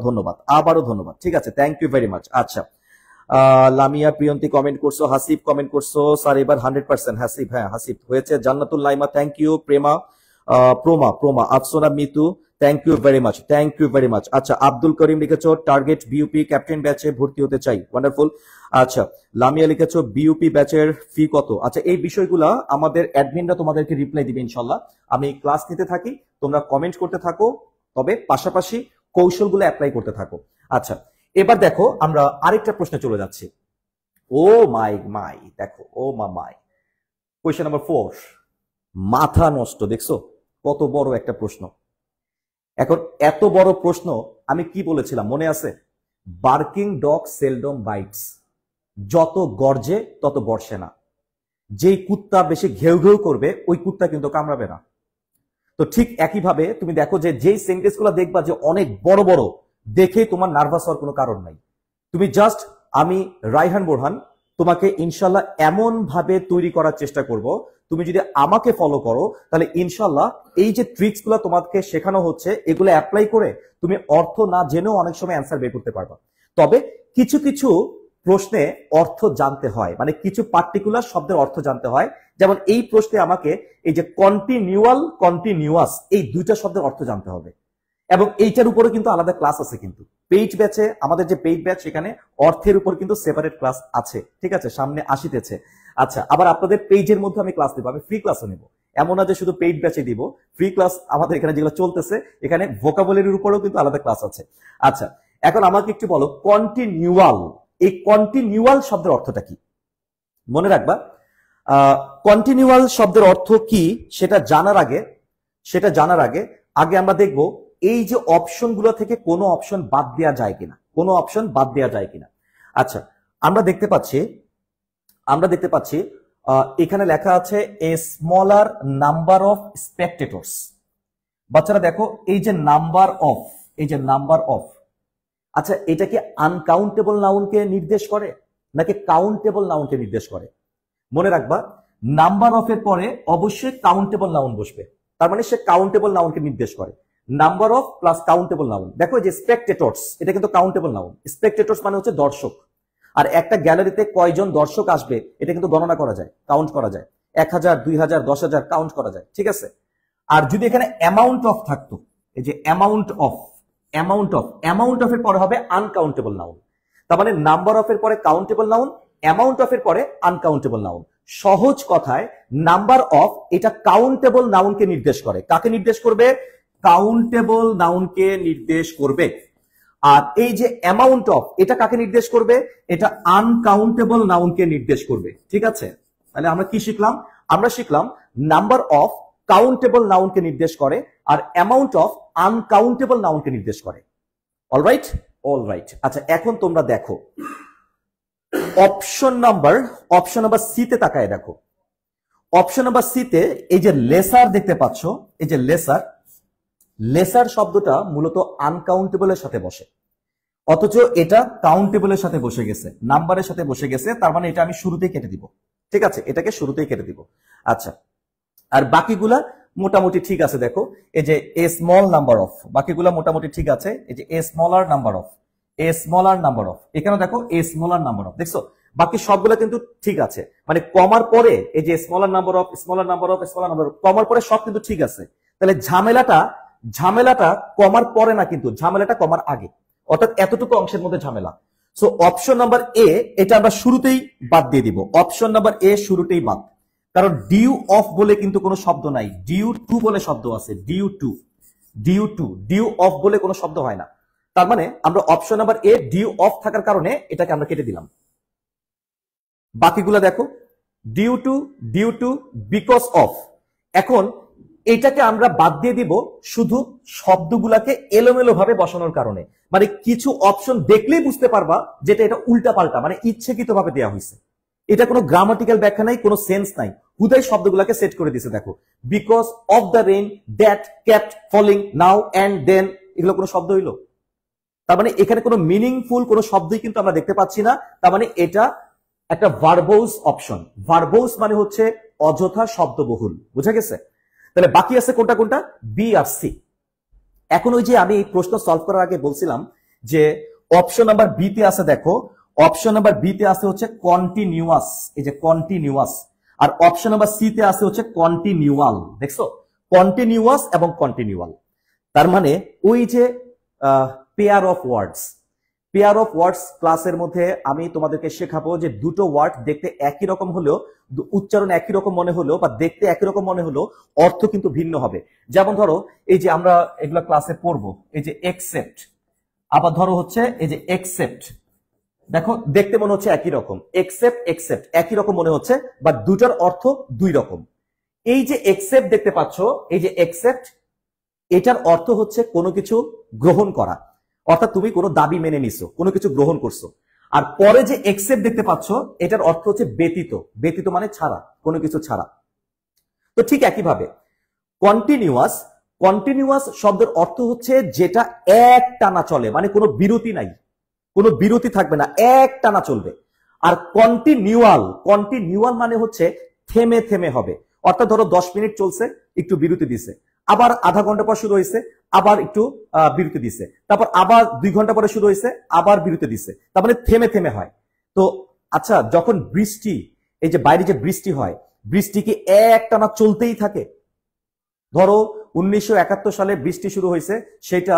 ধন্যবাদ, ঠিক আছে? Thank you very much. আচ্ছা লামিয়া প্রিয়ন্তী কমেন্ট করছো, হাসিব কমেন্ট করছো, স্যার এবার 100% হাসিব, হ্যাঁ হাসিব হয়েছে। Jannatul Laima thank you, Prema, Proma, Afsona Mitu thank you very much. আচ্ছা আব্দুল করিম লিখেছো টার্গেট বিউপি ক্যাপ্টেন ব্যাচে ভর্তি হতে চাই, ওয়ান্ডারফুল। আচ্ছা, লামিয়া লিখেছো বিইউপি ব্যাচের ফি কত? আচ্ছা, এই বিষয়গুলা আমাদের অ্যাডমিনরা তোমাদেরকে রিপ্লাই দিবে ইনশাল্লাহ। আমি ক্লাস নিতে থাকি, তোমরা কমেন্ট করতে থাকো, তবে পাশাপাশি কৌশলগুলো অ্যাপ্লাই করতে থাকো। আচ্ছা, এবার দেখো আমরা আরেকটা প্রশ্নে চলে যাচ্ছি। ও মাই মাই, দেখো ও মাই, কোয়েশ্চেন নাম্বার 4। মাথা নষ্ট, দেখছো কত বড় একটা প্রশ্ন। এখন এত বড় প্রশ্ন, আমি কি বলেছিলাম মনে আছে? বার্কিং ডগ সেলডম বাইটস, যত গর্জে তত বর্ষে না। যেই কুত্তা বেশি ঘেউ ঘেউ করবে ওই কুত্তা কিন্তু কামড়াবে না। তো ঠিক একইভাবে তুমি দেখো যে যেই সেন্টেন্স গুলো দেখবা যে অনেক বড় বড়, দেখে তোমার নার্ভাস হওয়ার কোনো কারণ নাই। তুমি জাস্ট, আমি রায়হান বোরহান তোমাকে ইনশাল্লাহ এমন ভাবে তৈরি করার চেষ্টা করব, তুমি যদি আমাকে ফলো করো তাহলে ইনশাল্লাহ এই যে ট্রিক্স গুলো তোমাকে শেখানো হচ্ছে এগুলো অ্যাপ্লাই করে তুমি অর্থ না জেনেও অনেক সময় অ্যান্সার বের করতে পারবা। তবে কিছু কিছু প্রশ্নে অর্থ জানতে হয়, মানে কিছু পার্টিকুলার শব্দের অর্থ জানতে হয়। যেমন এই প্রশ্নে আমাকে এই যে কন্টিনিউয়াল, কন্টিনিউয়াস, এই দুইটা শব্দের অর্থ জানতে হবে, এবং এইটার উপরে কিন্তু আলাদা ক্লাস আছে। কিন্তু পেইড ব্যাচে, আমাদের যে পেইড ব্যাচ, সেখানে অর্থের উপর কিন্তু সেপারেট ক্লাস আছে, ঠিক আছে, সামনে আসিতেছে। আচ্ছা, আবার আপনাদের পেজের মধ্যে আমি ক্লাস দেবো, আমি ফ্রি ক্লাসও নেব, এমন না যে শুধু পেইড ব্যাচে দিব। ফ্রি ক্লাস আমাদের এখানে যেগুলো চলতেছে, এখানে ভোকাবুলারির উপরেও কিন্তু আলাদা ক্লাস আছে। আচ্ছা, এখন আমাকে একটু বলো কন্টিনিউয়াল, এই কন্টিনিউয়াল শব্দের অর্থটা কি? মনে রাখবা, কন্টিনিউয়াল শব্দের অর্থ কি সেটা জানার আগে আগে আমরা দেখব এই যে অপশনগুলো থেকে কোনো অপশন বাদ দেওয়া যায় কিনা, কোনো অপশন বাদ দেওয়া যায় কিনা। আচ্ছা, আমরা দেখতে পাচ্ছি এখানে লেখা আছে এ স্মলার নাম্বার অফ স্পেকটেটরস। বাচ্চারা দেখো, এই যে নাম্বার অফ, আচ্ছা এটা কি আনকাউন্টেবল নাউনকে নির্দেশ করে নাকি কাউন্টেবল নাউনকে নির্দেশ করে? মনে রাখবা, নাম্বার অফ এর পরে অবশ্যই কাউন্টেবল নাউন বসবে, তার মানে সে কাউন্টেবল নাউনকে নির্দেশ করে। Number of plus countable noun. দেখো যে স্পেকটেটরস, এটা কিন্তু কাউন্টেবল নাউন। স্পেকটেটরস মানে হচ্ছে দর্শক, আর একটা গ্যালারিতে কয়জন দর্শক আসবে এটা কিন্তু গণনা করা যায়, কাউন্ট করা যায়। 1000, 2000, 10,000 কাউন্ট করা যায়, ঠিক আছে। আর যদি এখানে অ্যামাউন্ট অফ থাকতো, এই যে অ্যামাউন্ট অফ এর পরে হবে আনকাউন্টেবল নাউন। তার মানে নাম্বার অফ এর পরে কাউন্টেবল নাউন, অ্যামাউন্ট অফ এর পরে আনকাউন্টেবল নাউন। সহজ কথায় নাম্বার অফ এটা কাউন্টেবল নাউনকে নির্দেশ করে। কাকে নির্দেশ করবে? কাউন্টেবল নাউনকে নির্দেশ করবে। আর এই যে অ্যামাউন্ট অফ, এটা কাকে নির্দেশ করবে? এটা আনকাউন্টেবল নাউনকে নির্দেশ করবে, ঠিক আছে। তাহলে আমরা কি শিখলাম? আমরা শিখলাম নাম্বার অফ কাউন্টেবল নাউনকে নির্দেশ করে আর অ্যামাউন্ট অফ আনকাউন্টেবল নাউনকে নির্দেশ করে। অলরাইট। আচ্ছা, এখন তোমরা দেখো অপশন নাম্বার সি তে তাকায় দেখো। অপশন নাম্বার সি তে এই যে লেসার দেখতে পাচ্ছ, এই যে লেসার শব্দটা মূলত আনকাউন্টেবলের সাথে বসে, অথচ এটা কাউন্টেবলের সাথে বসে গেছে, নাম্বারের সাথে বসে গেছে। তার মানে এটা আমি শুরুতেই কেটে দিব, ঠিক আছে, এটাকে শুরুতেই কেটে দিব। আচ্ছা, আর বাকিগুলা মোটামুটি ঠিক আছে। দেখো এই যে এ স্মল নাম্বার অফ, বাকিগুলা মোটামুটি ঠিক আছে। এই যে এ স্মলার নাম্বার অফ, এখানে দেখো এ স্মলার নাম্বার অফ, দেখছো বাকি সবগুলা কিন্তু ঠিক আছে। মানে কমার পরে এই যে স্মলার নাম্বার অফ, কমার পরে সব কিন্তু ঠিক আছে। তাহলে ঝামেলাটা কমার পরে না, কিন্তু ঝামেলাটা কমার আগে, অর্থাৎ এতটুকু অংশের মধ্যে ঝামেলা। সো অপশন নাম্বার এ, এটা আমরা শুরুতেই বাদ দিয়ে দিব। অপশন নাম্বার এ শুরুতেই বাদ, কারণ ডিউ অফ বলে কিন্তু কোনো শব্দ নাই, ডিউ টু বলে শব্দ আছে। ডিউ অফ বলে কোনো শব্দ হয় না। তার মানে আমরা option number A due of থাকার কারণে এটাকে আমরা কেটে দিলাম। বাকিগুলো দেখো ডিউ টু, বিকজ অফ। এখন এটাকে আমরা বাদ দিয়ে দিব শুধু শব্দগুলাকে এলোমেলো ভাবে বসানোর কারণে। মানে কিছু অপশন দেখলেই বুঝতে পারবা যেটা এটা উল্টা পাল্টা, মানে ইচ্ছাকৃত ভাবে দেওয়া হয়েছে। এটা কোনো গ্রামাটিক্যাল ব্যাখ্যা নাই, কোনো সেন্স নাই, হুদাই শব্দগুলোকে সেট করে দিয়েছে। দেখো because of the rain that kept falling now and then, এগুলো কোনো শব্দ হইলো? তার মানে এখানে কোনো মিনিংফুল কোনো শব্দই কিন্তু আমরা দেখতে পাচ্ছি না। তার মানে এটা একটা ভার্বোস অপশন। ভার্বোস মানে হচ্ছে অযথা শব্দবহুল, বুঝা গেছে? তাহলে বাকি আছে কোনটা? বি আর সি। এখন ওই যে আমি এই প্রশ্ন সলভ করার আগে বলছিলাম যে অপশন নাম্বার বি তে আছে, দেখো অপশন নাম্বার বি তে আছে হচ্ছে কন্টিনিউয়াস, এই যে কন্টিনিউয়াস। আর অপশন নাম্বার সি তে আছে হচ্ছে কন্টিনিউয়াল, দেখছো কন্টিনিউয়াস এবং কন্টিনিউয়াল। তার মানে ওই যে পেয়ার পেয়ার অফ ওয়ার্ডস ক্লাসের মধ্যে আমি তোমাদেরকে শেখাবো যে দুটো ওয়ার্ড দেখতে একই রকম হলেও, উচ্চারণ একই রকম মনে হলো বা দেখতে একই রকম মনে হলো, অর্থ কিন্তু ভিন্ন হবে। যেমন ধরো এই যে আমরা এগুলা ক্লাসে পড়বো, এই যে একসেপ্ট, আবার ধরো হচ্ছে এই যে একসেপ্ট, দেখো দেখতে মনে হচ্ছে একই রকম, একসেপ্ট একসেপ্ট একই রকম মনে হচ্ছে, বা দুটার অর্থ দুই রকম। এই যে একসেপ্ট দেখতে পাচ্ছ, এই যে একসেপ্ট, এটার অর্থ হচ্ছে কোনো কিছু গ্রহণ করা, অর্থাৎ তুমি কোনো দাবি মেনে নিছো, কোনো কিছু গ্রহণ করছো। আর পরে যে একসেপ্ট দেখতে পাচ্ছ, এটার অর্থ হচ্ছে ব্যতীত, ব্যতীত মানে ছাড়া, কোনো কিছু ছাড়া। তো ঠিক একইভাবে কন্টিনিউয়াস, কন্টিনিউয়াস শব্দের অর্থ হচ্ছে যেটা এক টানা চলে, মানে কোনো বিরতি নাই, কোনো বিরতি থাকবে না, এক টানা চলবে। আর কন্টিনিউয়াল, কন্টিনিউয়াল মানে হচ্ছে থেমে থেমে হবে, অর্থাৎ ধরো 10 মিনিট চলছে, একটু বিরতি দিছে, আবার আধা ঘন্টা পর শুরু হয়েছে, আবার একটু বিরতি দিছে, তারপর আবার 2 ঘন্টা পরে শুরু হয়েছে, আবার বিরতি দিছে, তার মানে থেমে থেমে হয়। তো আচ্ছা, যখন বৃষ্টি, এই যে বাইরে যে বৃষ্টি হয়, বৃষ্টি কি এক টানা চলতেই থাকে? ধরো 1971 সালে বৃষ্টি শুরু হয়েছে, সেটা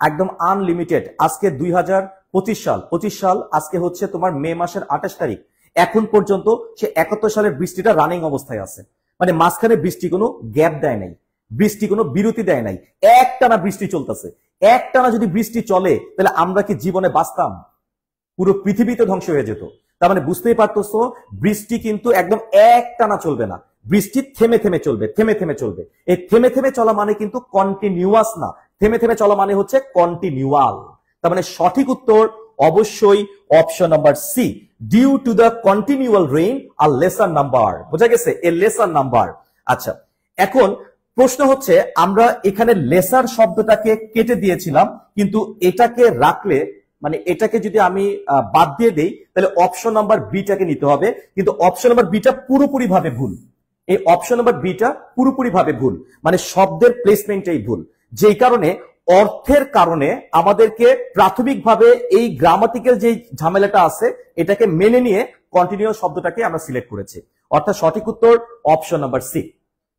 একদম আনলিমিটেড। আজকে 2025 সাল, আজকে হচ্ছে তোমার মে মাসের 28 তারিখ, এখন পর্যন্ত সে 71 সালের বৃষ্টিটা রানিং অবস্থায় আছে, মানে মাঝখানে বৃষ্টি কোনো গ্যাপ দেয় নাই, বৃষ্টি কোনো বিরতি দেয় নাই, একটানা বৃষ্টি চলতেছে। একটানা যদি বৃষ্টি চলে, তাহলে আমরা কি জীবনে বাঁচতাম? পুরো পৃথিবীতে ধ্বংস হয়ে যেত। তার মানে বুঝতেই পারতেছো, বৃষ্টি কিন্তু একদম একটানা চলবে না, বৃষ্টি থেমে থেমে চলবে, থেমে থেমে চলবে। এই থেমে থেমে চলা মানে কিন্তু কন্টিনিউয়াস না, থেমে থেমে চলা মানে হচ্ছে কন্টিনিউয়াল। তার মানে সঠিক উত্তর অবশ্যই option number C, due to the continual rain আর লেসার নাম্বার। বোঝা গেছে, এ লেসার নাম্বার। আচ্ছা, এখন প্রশ্ন হচ্ছে, আমরা এখানে লেসার শব্দটাকে কেটে দিয়েছিলাম, কিন্তু এটাকে রাখলে, মানে এটাকে যদি আমি বাদ দিয়ে দেই, তাহলে অপশন নাম্বার বিটাকে নিতে হবে, কিন্তু অপশন নাম্বার বিটা পুরোপুরি ভাবে ভুল। এই অপশন নাম্বার বিটা পুরোপুরি ভাবে ভুল, মানে শব্দের প্লেসমেন্টটাই ভুল, যেই কারণে অর্থের কারণে আমাদেরকে প্রাথমিকভাবে এই গ্রামাটিক্যাল যে ঝামেলাটা আছে, এটাকে মেনে নিয়ে কন্টিনিউয়াস শব্দটাকে আমরা সিলেক্ট করেছি। অর্থাৎ সঠিক উত্তর অপশন নাম্বার সি।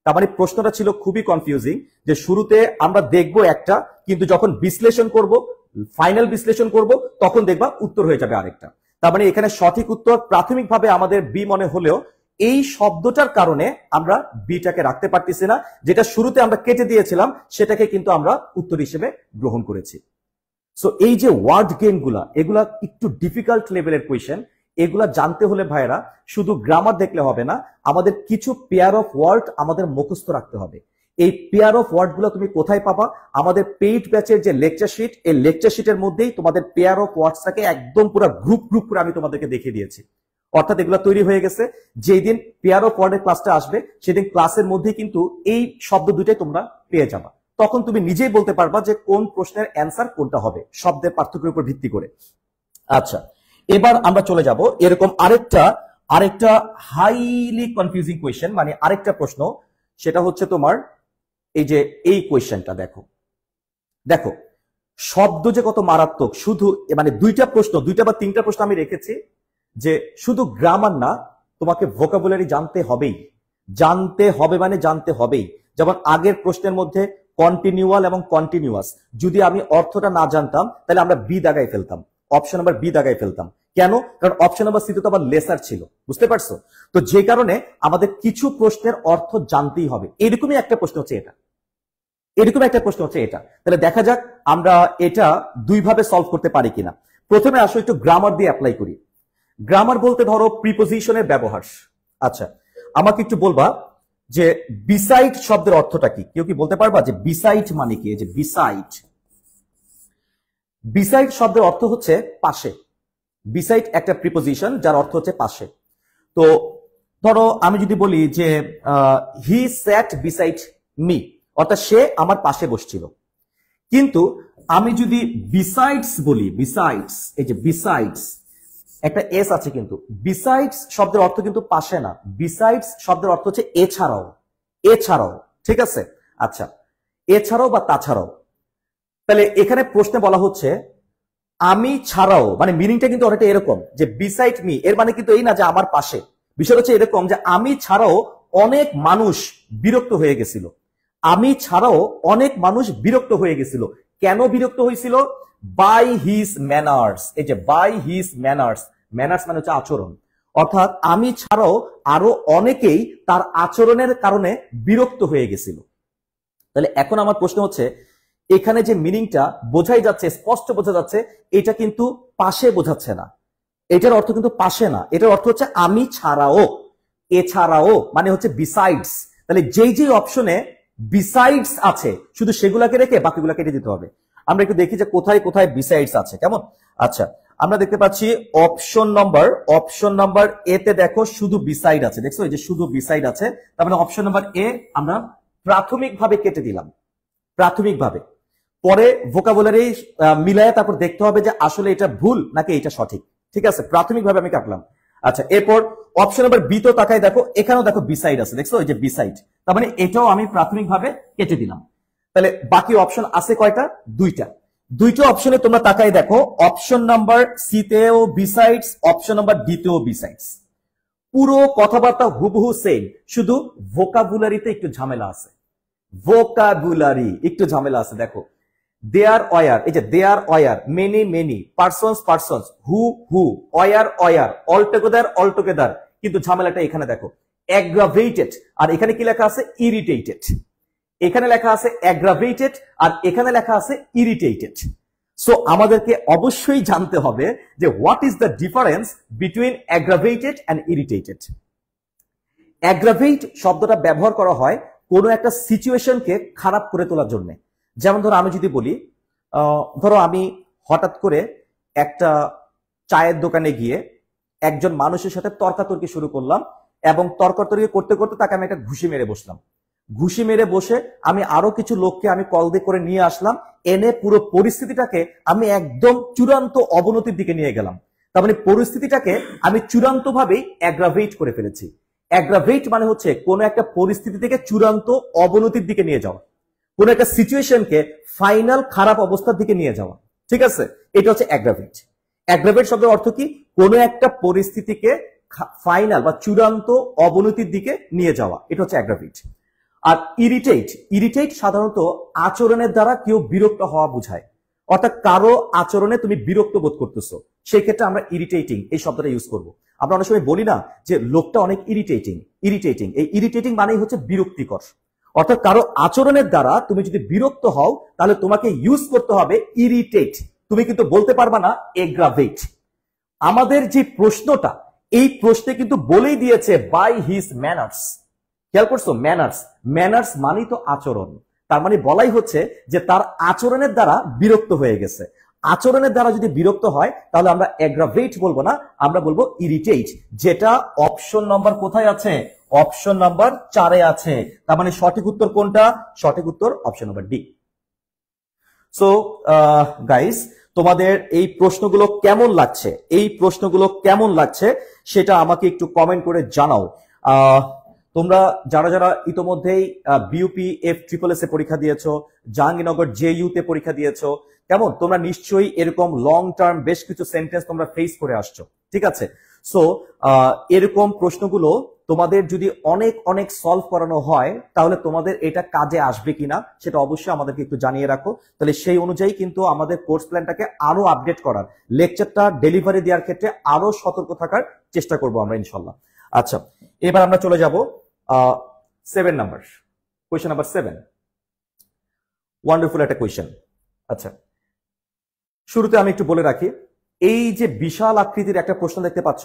তার মানে প্রশ্নটা ছিল খুবই কনফিউজিং, যে শুরুতে আমরা দেখব একটা, কিন্তু যখন বিশ্লেষণ করব, ফাইনাল বিশ্লেষণ করব, তখন দেখবা উত্তর হয়ে যাবে আরেকটা। তার মানে এখানে সঠিক উত্তর প্রাথমিকভাবে আমাদের বি মনে হলেও, এই শব্দটার কারণে আমরা বিটাকে রাখতে পারতেছি না, যেটা শুরুতে আমরা কেটে দিয়েছিলাম, সেটাকে কিন্তু আমরা উত্তর হিসেবে গ্রহণ করেছি। সো এই যে ওয়ার্ড গেম গুলা, এগুলা একটু ডিফিকাল্ট লেভেলের কোয়েশ্চেন। এগুলা জানতে হলে ভাইরা শুধু গ্রামার দেখলে হবে না, আমাদের কিছু পেয়ার অফ ওয়ার্ড আমাদের মুখস্থ রাখতে হবে। এই পেয়ার অফ ওয়ার্ড গুলো তুমি কোথায় পাবা? আমাদের পেইড ব্যাচের যে লেকচার শিট, এই লেকচার শিটের মধ্যেই তোমাদের পেয়ার অফ ওয়ার্ডসটাকে একদম পুরো গ্রুপ গ্রুপ করে আমি তোমাদেরকে দেখিয়ে দিয়েছি। অর্থাৎ এগুলো তৈরি হয়ে গেছে, যেই দিন পেয়ার অফ ওয়ার্ডের ক্লাসটা আসবে, সেদিন ক্লাসের মধ্যে কিন্তু এই শব্দ দুইটাই তোমরা পেয়ে যাবা। তখন তুমি নিজেই বলতে পারবা যে কোন প্রশ্নের অ্যান্সার কোনটা হবে, শব্দের পার্থক্যের উপর ভিত্তি করে। আচ্ছা, এবার আমরা চলে যাব এরকম আরেকটা হাইলি কনফিউজিং কোয়েশ্চেন, মানে আরেকটা প্রশ্ন, সেটা হচ্ছে তোমার এই যে এই কোয়েশ্চেনটা দেখো, দেখো শব্দ যে কত মারাত্মক। শুধু মানে দুইটা বা তিনটা প্রশ্ন আমি রেখেছি, যে শুধু গ্রামার না, তোমাকে ভোকাবুলারি জানতে হবেই, জানতে হবে মানে জানতে হবেই। যেমন আগের প্রশ্নের মধ্যে কন্টিনিউয়াল এবং কন্টিনিউয়াস, যদি আমি অর্থটা না জানতাম, তাহলে আমরা বি দাগায় ফেলতাম, অপশন নাম্বার বি দাগায় ফেলতাম। কেন? কারণ অপশন নাম্বার সি তো আবার লেসার ছিল, বুঝতে পারছো? তো যে কারণে আমাদের কিছু প্রশ্নের অর্থ জানতেই হবে। এরকমই একটা প্রশ্ন হচ্ছে এটা, এরকম একটা প্রশ্ন হচ্ছে এটা। তাহলে দেখা যাক আমরা এটা দুইভাবে সলভ করতে পারি কিনা। প্রথমে আসো একটু গ্রামার দিয়ে অ্যাপ্লাই করি। গ্রামার বলতে ধরো প্রিপোজিশনের ব্যবহার। আচ্ছা, আমাকে একটু বলবা যে বিসাইড শব্দের অর্থটা কি? কেউ কি বলতে পারবা যে বিসাইড মানে কি? যে বিসাইড, বিসাইড শব্দের অর্থ হচ্ছে পাশে। বিসাইড একটা প্রিপোজিশন যার অর্থ হচ্ছে পাশে। তো ধরো আমি যদি বলি যে হি স্যাট বিসাইড মি, অর্থাৎ সে আমার পাশে বসছিল। কিন্তু আমি যদি বিসাইডস বলি, বিসাইডস, এই যে বিসাইডস একটা এস আছে, কিন্তু বিসাইডস শব্দের অর্থ কিন্তু পাশে না, বিসাইডস শব্দের অর্থ হচ্ছে এছাড়াও, এছাড়াও, ঠিক আছে? আচ্ছা, এছাড়াও বা তাছাড়াও। তাহলে এখানে প্রশ্নে বলা হচ্ছে আমি ছাড়াও, মানে মিনিংটা কিন্তু অনেকটা এরকম যে বিসাইড মি, এর মানে কিন্তু এই না যে আমার পাশে। বিষয়টা হচ্ছে এরকম যে আমি ছাড়াও অনেক মানুষ বিরক্ত হয়ে গেছিল, আমি ছাড়াও অনেক মানুষ বিরক্ত হয়ে গেছিল। কেন বিরক্ত হয়েছিল? By his manners. এই যে বাই হিজ ম্যানার্স, ম্যানার্স মানে হচ্ছে আচরণ, অর্থাৎ আমি ছাড়াও আরো অনেকেই তার আচরণের কারণে বিরক্ত হয়ে গেছিল। তাহলে এখন আমার প্রশ্ন হচ্ছে, এখানে যে মিনিংটা বোঝাই যাচ্ছে, স্পষ্ট বোঝা যাচ্ছে, এটা কিন্তু পাশে বোঝাচ্ছে না, এটার অর্থ কিন্তু পাশে না, এটার অর্থ হচ্ছে আমি ছাড়াও, এছাড়াও মানে হচ্ছে বিসাইডস। তাহলে যেই যেই অপশনে বিসাইডস আছে শুধু সেগুলাকে রেখে বাকিগুলা কেটে দিতে হবে। আমরা একটু দেখি যে কোথায় কোথায় বিসাইডস আছে, কেমন? আচ্ছা, আমরা দেখতে পাচ্ছি অপশন নাম্বার এ তে দেখো শুধু বিসাইড আছে, দেখছো এই যে শুধু বিসাইড আছে, তার মানে অপশন নাম্বার এ আমরা প্রাথমিকভাবে কেটে দিলাম, প্রাথমিকভাবে। পরে ভোকাবুলারি মিলায় তারপর দেখতে হবে যে আসলে এটা ভুল নাকি এটা সঠিক, ঠিক আছে? প্রাথমিকভাবে আমি কাটলাম। আচ্ছা, এরপর অপশন নাম্বার বি তো তাকাই দেখো, এখানেও দেখো বিসাইড আছে, দেখছো এই যে বিসাইড, তার মানে এটাও আমি প্রাথমিকভাবে কেটে দিলাম। তাহলে বাকি অপশন আছে কয়টা? দুইটা অপশনে তোমরা তাকাই দেখো, অপশন নাম্বার সি তেও বিসাইডস, অপশন নাম্বার ডি তেও বিসাইডস। পুরো কথাবার্তা হুবহু সেম, শুধু ভোকাবুলারিতে একটু ঝামেলা আছে, ভোকাবুলারি একটু ঝামেলা আছে। দেখো দেয়ার ওয়ার, এই যে there were, many persons who were all together, কিন্তু ঝামেলাটা এখানে দেখো অ্যাগ্রাভেটেড, আর এখানে কি লেখা আছে? ইরিটেটেড। এখানে লেখা আছে অ্যাগ্রাভেটেড আর এখানে লেখা আছে ইরিটেটেড। সো আমাদেরকে অবশ্যই জানতে হবে যে what is the difference between aggravated and irritated. Aggravate শব্দটা ব্যবহার করা হয় কোনো একটা সিচুয়েশনকে খারাপ করে তোলার জন্য। যেমন ধরো আমি যদি বলি, ধরো আমি হঠাৎ করে একটা চায়ের দোকানে গিয়ে একজন মানুষের সাথে তর্কাতর্কি শুরু করলাম, এবং তর্কাতর্কি করতে করতে তাকে আমি একটা ঘুষি মেরে বসলাম। ঘুষি মেরে বসে আমি আরো কিছু লোককে আমি কল দিয়ে করে নিয়ে আসলাম, এনে পুরো পরিস্থিতিটাকে আমি একদম চূড়ান্ত অবনতির দিকে নিয়ে গেলাম। তার মানে পরিস্থিতিটাকে আমি চূড়ান্ত ভাবেই অ্যাগ্রাভেট করে ফেলেছি। অ্যাগ্রাভেট মানে হচ্ছে কোন একটা পরিস্থিতি থেকে চূড়ান্ত অবনতির দিকে নিয়ে যাওয়া, কোন একটা সিচুয়েশনকে ফাইনাল খারাপ অবস্থার দিকে নিয়ে যাওয়া, ঠিক আছে? এটা হচ্ছে অ্যাগ্রাভেট। অ্যাগ্রাভেট শব্দের অর্থ কি? কোন একটা পরিস্থিতিকে ফাইনাল বা চূড়ান্ত অবনতির দিকে নিয়ে যাওয়া, এটা হচ্ছে অ্যাগ্রাভেট। আর ইরিটেট সাধারণত আচরণের দ্বারা কেউ বিরক্ত হওয়া বোঝায়, অর্থাৎ কারো আচরণে তুমি বিরক্ত বোধ করতেছো, সেই ক্ষেত্রে আমরা ইরিটেটিং এই শব্দটা ইউজ করব। আমরা অনেক সময় বলি না যে লোকটা অনেক ইরিটেটিং, এই ইরিটেটিং মানেই হচ্ছে বিরক্তিকর। অর্থাৎ কারো আচরণের দ্বারা তুমি যদি বিরক্ত হও তাহলে তোমাকে ইউজ করতে হবে ইরিটেট, তুমি কিন্তু বলতে পারবা না এগ্রাভেট। আমাদের যে প্রশ্নটা, এই প্রশ্নে কিন্তু বলেই দিয়েছে বাই হিজ ম্যানার্স। খেয়াল করছো? ম্যানার্স মানেই তো আচরণ, তার মানে বলাই হচ্ছে যে তার আচরণের দ্বারা বিরক্ত হয়ে গেছে। আচরণের দ্বারা যদি বিরক্ত হয় তাহলে আমরা অ্যাগ্রাভেট বলবো না, আমরা বলবো ইরিটেট, যেটা অপশন নাম্বার কোথায় আছে? অপশন নাম্বার 4 আছে। তার মানে সঠিক উত্তর কোনটা? সঠিক উত্তর option number D. So guys, তোমাদের এই প্রশ্নগুলো কেমন লাগছে সেটা আমাকে একটু কমেন্ট করে জানাও। তোমরা যারা যারা ইতোমধ্যেই বিউপি F-SSS এ পরীক্ষা দিয়েছো, জাহাঙ্গীরনগর JU তে পরীক্ষা দিয়েছো, কেমন তোমরা নিশ্চয়ই এরকম লং টার্ম বেশ কিছু সেন্টেন্স তোমরা ফেস করে আসছো, ঠিক আছে? সো এরকম প্রশ্নগুলো তোমাদের যদি অনেক অনেক সলভ করানো হয় তাহলে তোমাদের এটা কাজে আসবে কিনা সেটা অবশ্যই আমাদেরকে একটু জানিয়ে রাখো। তাহলে সেই অনুযায়ী কিন্তু আমাদের কোর্স প্ল্যানটাকে আরো আপডেট করার, লেকচারটা ডেলিভারি দেওয়ার ক্ষেত্রে আরো সতর্ক থাকার চেষ্টা করব আমরা ইনশাল্লাহ। আচ্ছা, এবার আমরা চলে যাব 7 নাম্বার, কোয়েশ্চেন নাম্বার 7। ওয়ান্ডারফুল একটা কোয়েশ্চেন। আচ্ছা, শুরুতে আমি একটু বলে রাখি, এই যে বিশাল আকৃতির একটা প্রশ্ন দেখতে পাচ্ছ,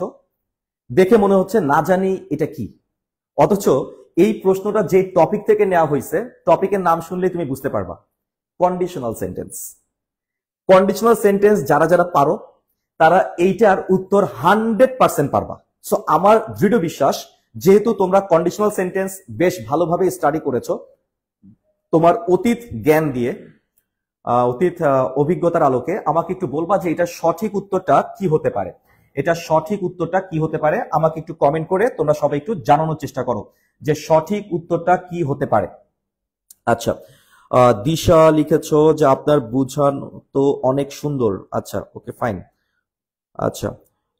দেখে মনে হচ্ছে না জানি এটা কি, অথচ এই প্রশ্নটা যে টপিক থেকে নেওয়া হয়েছে, টপিকের নাম শুনলেই তুমি বুঝতে পারবা, কন্ডিশনাল সেন্টেন্স। কন্ডিশনাল সেন্টেন্স যারা যারা পারো তারা এইটার উত্তর 100% পারবা। সো আমার দৃঢ় বিশ্বাস, যেহেতু তোমরা কন্ডিশনাল সেন্টেন্স বেশ ভালোভাবে স্টাডি করেছো, তোমার অতীত জ্ঞান দিয়ে, অতীত অভিজ্ঞতার আলোকে আমাকে একটু বলবা যে এটা সঠিক উত্তরটা কি হতে পারে। এটা সঠিক উত্তরটা কি হতে পারে আমাকে একটু কমেন্ট করে তোমরা সবাই একটু জানানোর চেষ্টা করো যে সঠিক উত্তরটা কি হতে পারে। আচ্ছা, দিশা লিখেছো যে আপনার বুঝানো তো অনেক সুন্দর। আচ্ছা, ওকে ফাইন। আচ্ছা,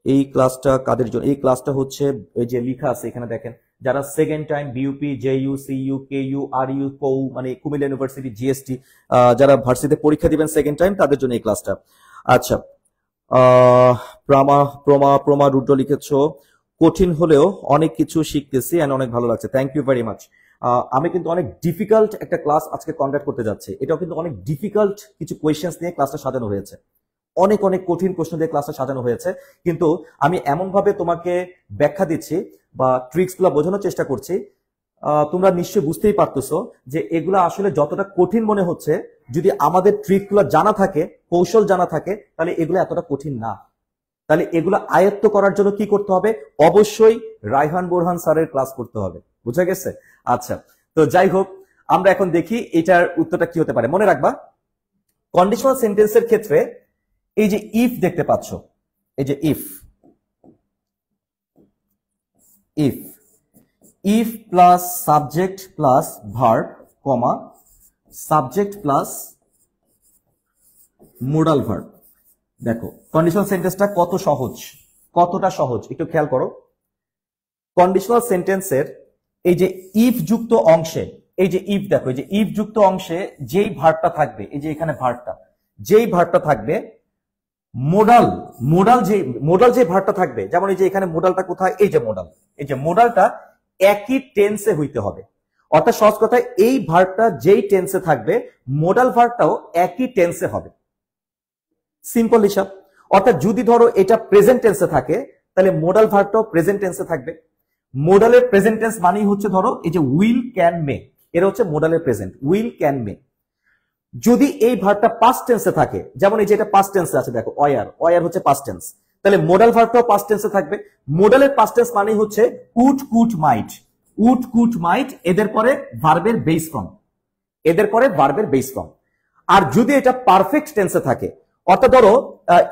এই ক্লাসটা কাদের জন্য? এই ক্লাসটা হচ্ছে এই যে লেখা আছে এখানে দেখেন, যারা second time BUP, JU, CU, KU, RU, কৌ মানে কুমিল্লা ইউনিভার্সিটি, জিএসটি যারা ভার্সিটিতে পরীক্ষা দিবেন সেকেন্ড টাইম, তাদের জন্য এই ক্লাসটা। আচ্ছা, প্রমা রুদ্র লিখেছো, কঠিন হলেও অনেক কিছু শিখতেছি এন্ড অনেক ভালো লাগছে। Thank you very much. আমি কিন্তু অনেক ডিফিকাল্ট একটা ক্লাস আজকে কন্ডাক্ট করতে যাচ্ছি। এটাও কিন্তু অনেক ডিফিকাল্ট কিছু কোয়েশ্চেন্স নিয়ে ক্লাসটা সাজানো হয়েছে, অনেক অনেক কঠিন প্রশ্ন দিয়ে ক্লাসটা সাজানো হয়েছে, কিন্তু আমি এমন ভাবে তোমাকে ব্যাখ্যা দিচ্ছি বা ট্রিক্স গুলো বোঝানোর চেষ্টা করছি, তোমরা নিশ্চয়ই বুঝতেই পারতেছো যে এগুলো আসলে যতটা কঠিন মনে হচ্ছে, যদি আমাদের ট্রিক গুলো জানা থাকে, কৌশল জানা থাকে, তাহলে এগুলো এতটা কঠিন না। তাহলে এগুলো আয়ত্ত করার জন্য কি করতে হবে? অবশ্যই রায়হান বোরহান স্যারের ক্লাস করতে হবে। বুঝা গেছে? আচ্ছা, তো যাই হোক, আমরা এখন দেখি এটার উত্তরটা কি হতে পারে। মনে রাখবা, কন্ডিশনাল সেন্টেন্সের ক্ষেত্রে এই যে ইফ দেখতে পাচ্ছ, এই যে if if plus subject plus verb, comma subject plus modal verb. দেখো কন্ডিশনাল সেন্টেন্সটা কত সহজ, কতটা সহজ একটু খেয়াল করো। কন্ডিশনাল সেন্টেন্সের এই যে ইফ যুক্ত অংশে, এই যে ইফ দেখো, এই যে ইফ যুক্ত অংশে যেই ভার্বটা থাকবে, এই যে এখানে ভার্বটা, যেই ভার্বটা থাকবে, মোডাল যে ভার্বটা থাকবে, যেমন এই যে এখানে মোডালটা কোথায়, এই যে মোডাল, এই যে মোডালটা একই টেন্সে হইতে হবে। অর্থাৎ সহজ কথায় এই ভার্বটা যেই টেন্সে থাকবে, মোডাল ভার্বটাও একই টেন্সে হবে। সিম্পল হিসাব। অর্থাৎ যদি ধরো এটা প্রেজেন্ট টেন্সে থাকে, তাহলে মোডাল ভার্বটাও প্রেজেন্ট টেন্সে থাকবে। মোডালের প্রেজেন্ট টেন্স মানেই হচ্ছে ধরো এই যে উইল, ক্যান, মে, এর হচ্ছে মোডালের প্রেজেন্ট, উইল, ক্যান, মে। যদি এই ভার্বটা পাস্ট টেন্সে থাকে, যেমন এই যে এটা পাস্ট টেন্সে আছে দেখো, অয়ার হচ্ছে পাস্ট টেন্স, তাহলে মোডাল ভার্বটাও পাস্ট টেন্সে থাকবে। মোডালের পাস্ট টেন্স মানেই হচ্ছে would, could, might, would, could, might, এদের পরে ভার্বের বেস ফর্ম, এদের পরে ভার্বের বেস ফর্ম। আর যদি এটা পারফেক্ট টেন্সে থাকে, অর্থাৎ ধরো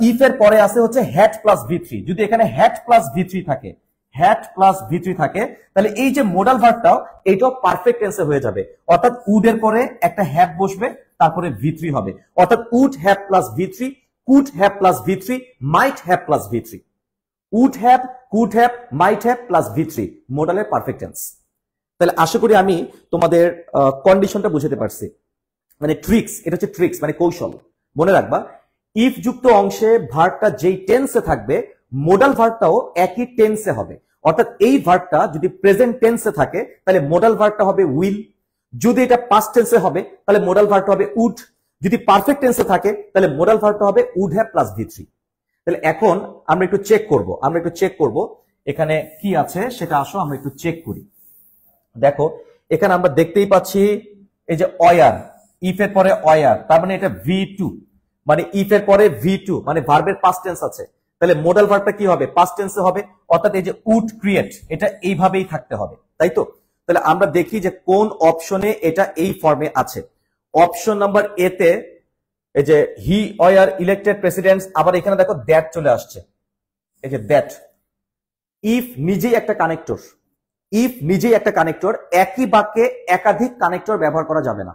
ইফ এর পরে আছে হচ্ছে হ্যাড প্লাস ভি3, যদি এখানে হ্যাড প্লাস ভি3 থাকে, হ্যাড প্লাস ভি3 থাকে, তাহলে এই যে মোডাল ভার্বটাও এটাও পারফেক্ট টেন্সে হয়ে যাবে। অর্থাৎ উড এর পরে একটা হ্যাভ বসবে, তারপরে ভি3 হবে। অর্থাৎ উড হ্যাভ প্লাস ভি3, কুড হ্যাভ প্লাস ভি3, মাইট হ্যাভ প্লাস ভি3। Would have, could have, might have plus ভি3 মোডালের পারফেক্ট টেন্স। তাহলে আশা করি আমি তোমাদের কন্ডিশনটা বুঝাতে পারছি, মানে ট্রিক্স, এটা হচ্ছে ট্রিক্স মানে কৌশল। মনে রাখবা, ইফ যুক্ত অংশে ভার্বটা যেই টেন্সে থাকবে, মোডাল ভার্বটাও একই টেন্সে হবে। অর্থাৎ এই ভার্বটা যদি প্রেজেন্ট টেন্সে থাকে, তাহলে মোডাল ভার্বটা হবে উইল। যদি এটা পাস্ট টেন্সে হবে, তাহলে মোডাল ভার্বটা হবে উড। যদি পারফেক্ট টেন্সে থাকে, তাহলে মোডাল ভার্বটা হবে উড হ্যাভ প্লাস ভি3। তাহলে এখন আমরা একটু চেক করব এখানে কি আছে সেটা। আসো আমরা একটু চেক করি। দেখো এখানে আমরা দেখতেই পাচ্ছি এই যে অয়ার, ইফ এর পরে অয়ার, তার মানে এটা ভি2, মানে ইফ এর পরে ভি2 মানে ভার্বের পাস্ট টেন্স আছে, তাহলে মোডাল ভার্বটা কি হবে? পাস্ট টেন্সে হবে। অর্থাৎ এই যে উড ক্রিয়েট, এটা এইভাবেই থাকতে হবে, তাই তো? তাহলে আমরা দেখি যে কোন অপশনে এটা এই ফর্মে আছে। অপশন নাম্বার এ তে এই যে হি অয়ার ইলেক্টেড প্রেসিডেন্টস, আবার এখানে দেখো দ্যাট চলে আসছে, এই যে দ্যাট। ইফ নিজেই একটা কানেক্টর, ইফ নিজেই একটা কানেক্টর, একই বাক্যে একাধিক কানেক্টর ব্যবহার করা যাবে না।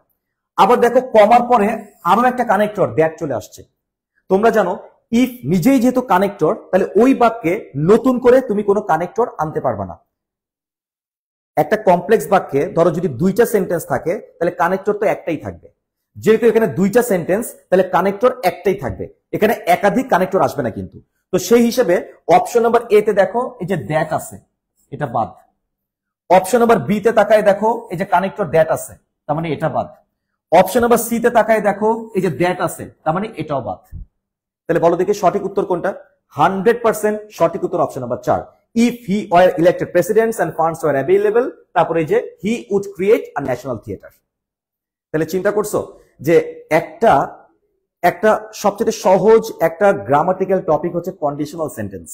আবার দেখো কমার পরে আরো একটা কানেক্টর দ্যাট চলে আসছে। তোমরা জানো ইফ নিজেই যেহেতু কানেক্টর, তাহলে ওই বাক্যে নতুন করে তুমি কোনো কানেক্টর আনতে পারবে না। একটা কমপ্লেক্স বাক্যে ধরো যদি দুইটা সেন্টেন্স থাকে, তাহলে কানেক্টর তো একটাই থাকবে। যেহেতু এখানে দুইটা সেন্টেন্স, তাহলে কানেক্টর একটাই থাকবে, এখানে একাধিক কানেক্টর আসবে না কিন্তু। তো সেই হিসেবে অপশন নাম্বার এ তে দেখো এই যে দ্যাট আছে, এটা বাদ। অপশন নাম্বার বি তে তাকায় দেখো এই যে কানেক্টর দ্যাট আছে, তার মানে এটা বাদ। অপশন নাম্বার সি তে তাকায় দেখো এই যে দ্যাট আছে, তার মানে এটাও বাদ। তাহলে বলো দেখি সঠিক উত্তর কোনটা? 100% সঠিক উত্তর option number 4। If he were elected presidents and funds were available, তারপরে যে he would create a national theatre. তাহলে চিন্তা করছো যে একটা সবচেয়ে সহজ একটা গ্রামাটিক্যাল টপিক হচ্ছে কন্ডিশনাল সেন্টেন্স,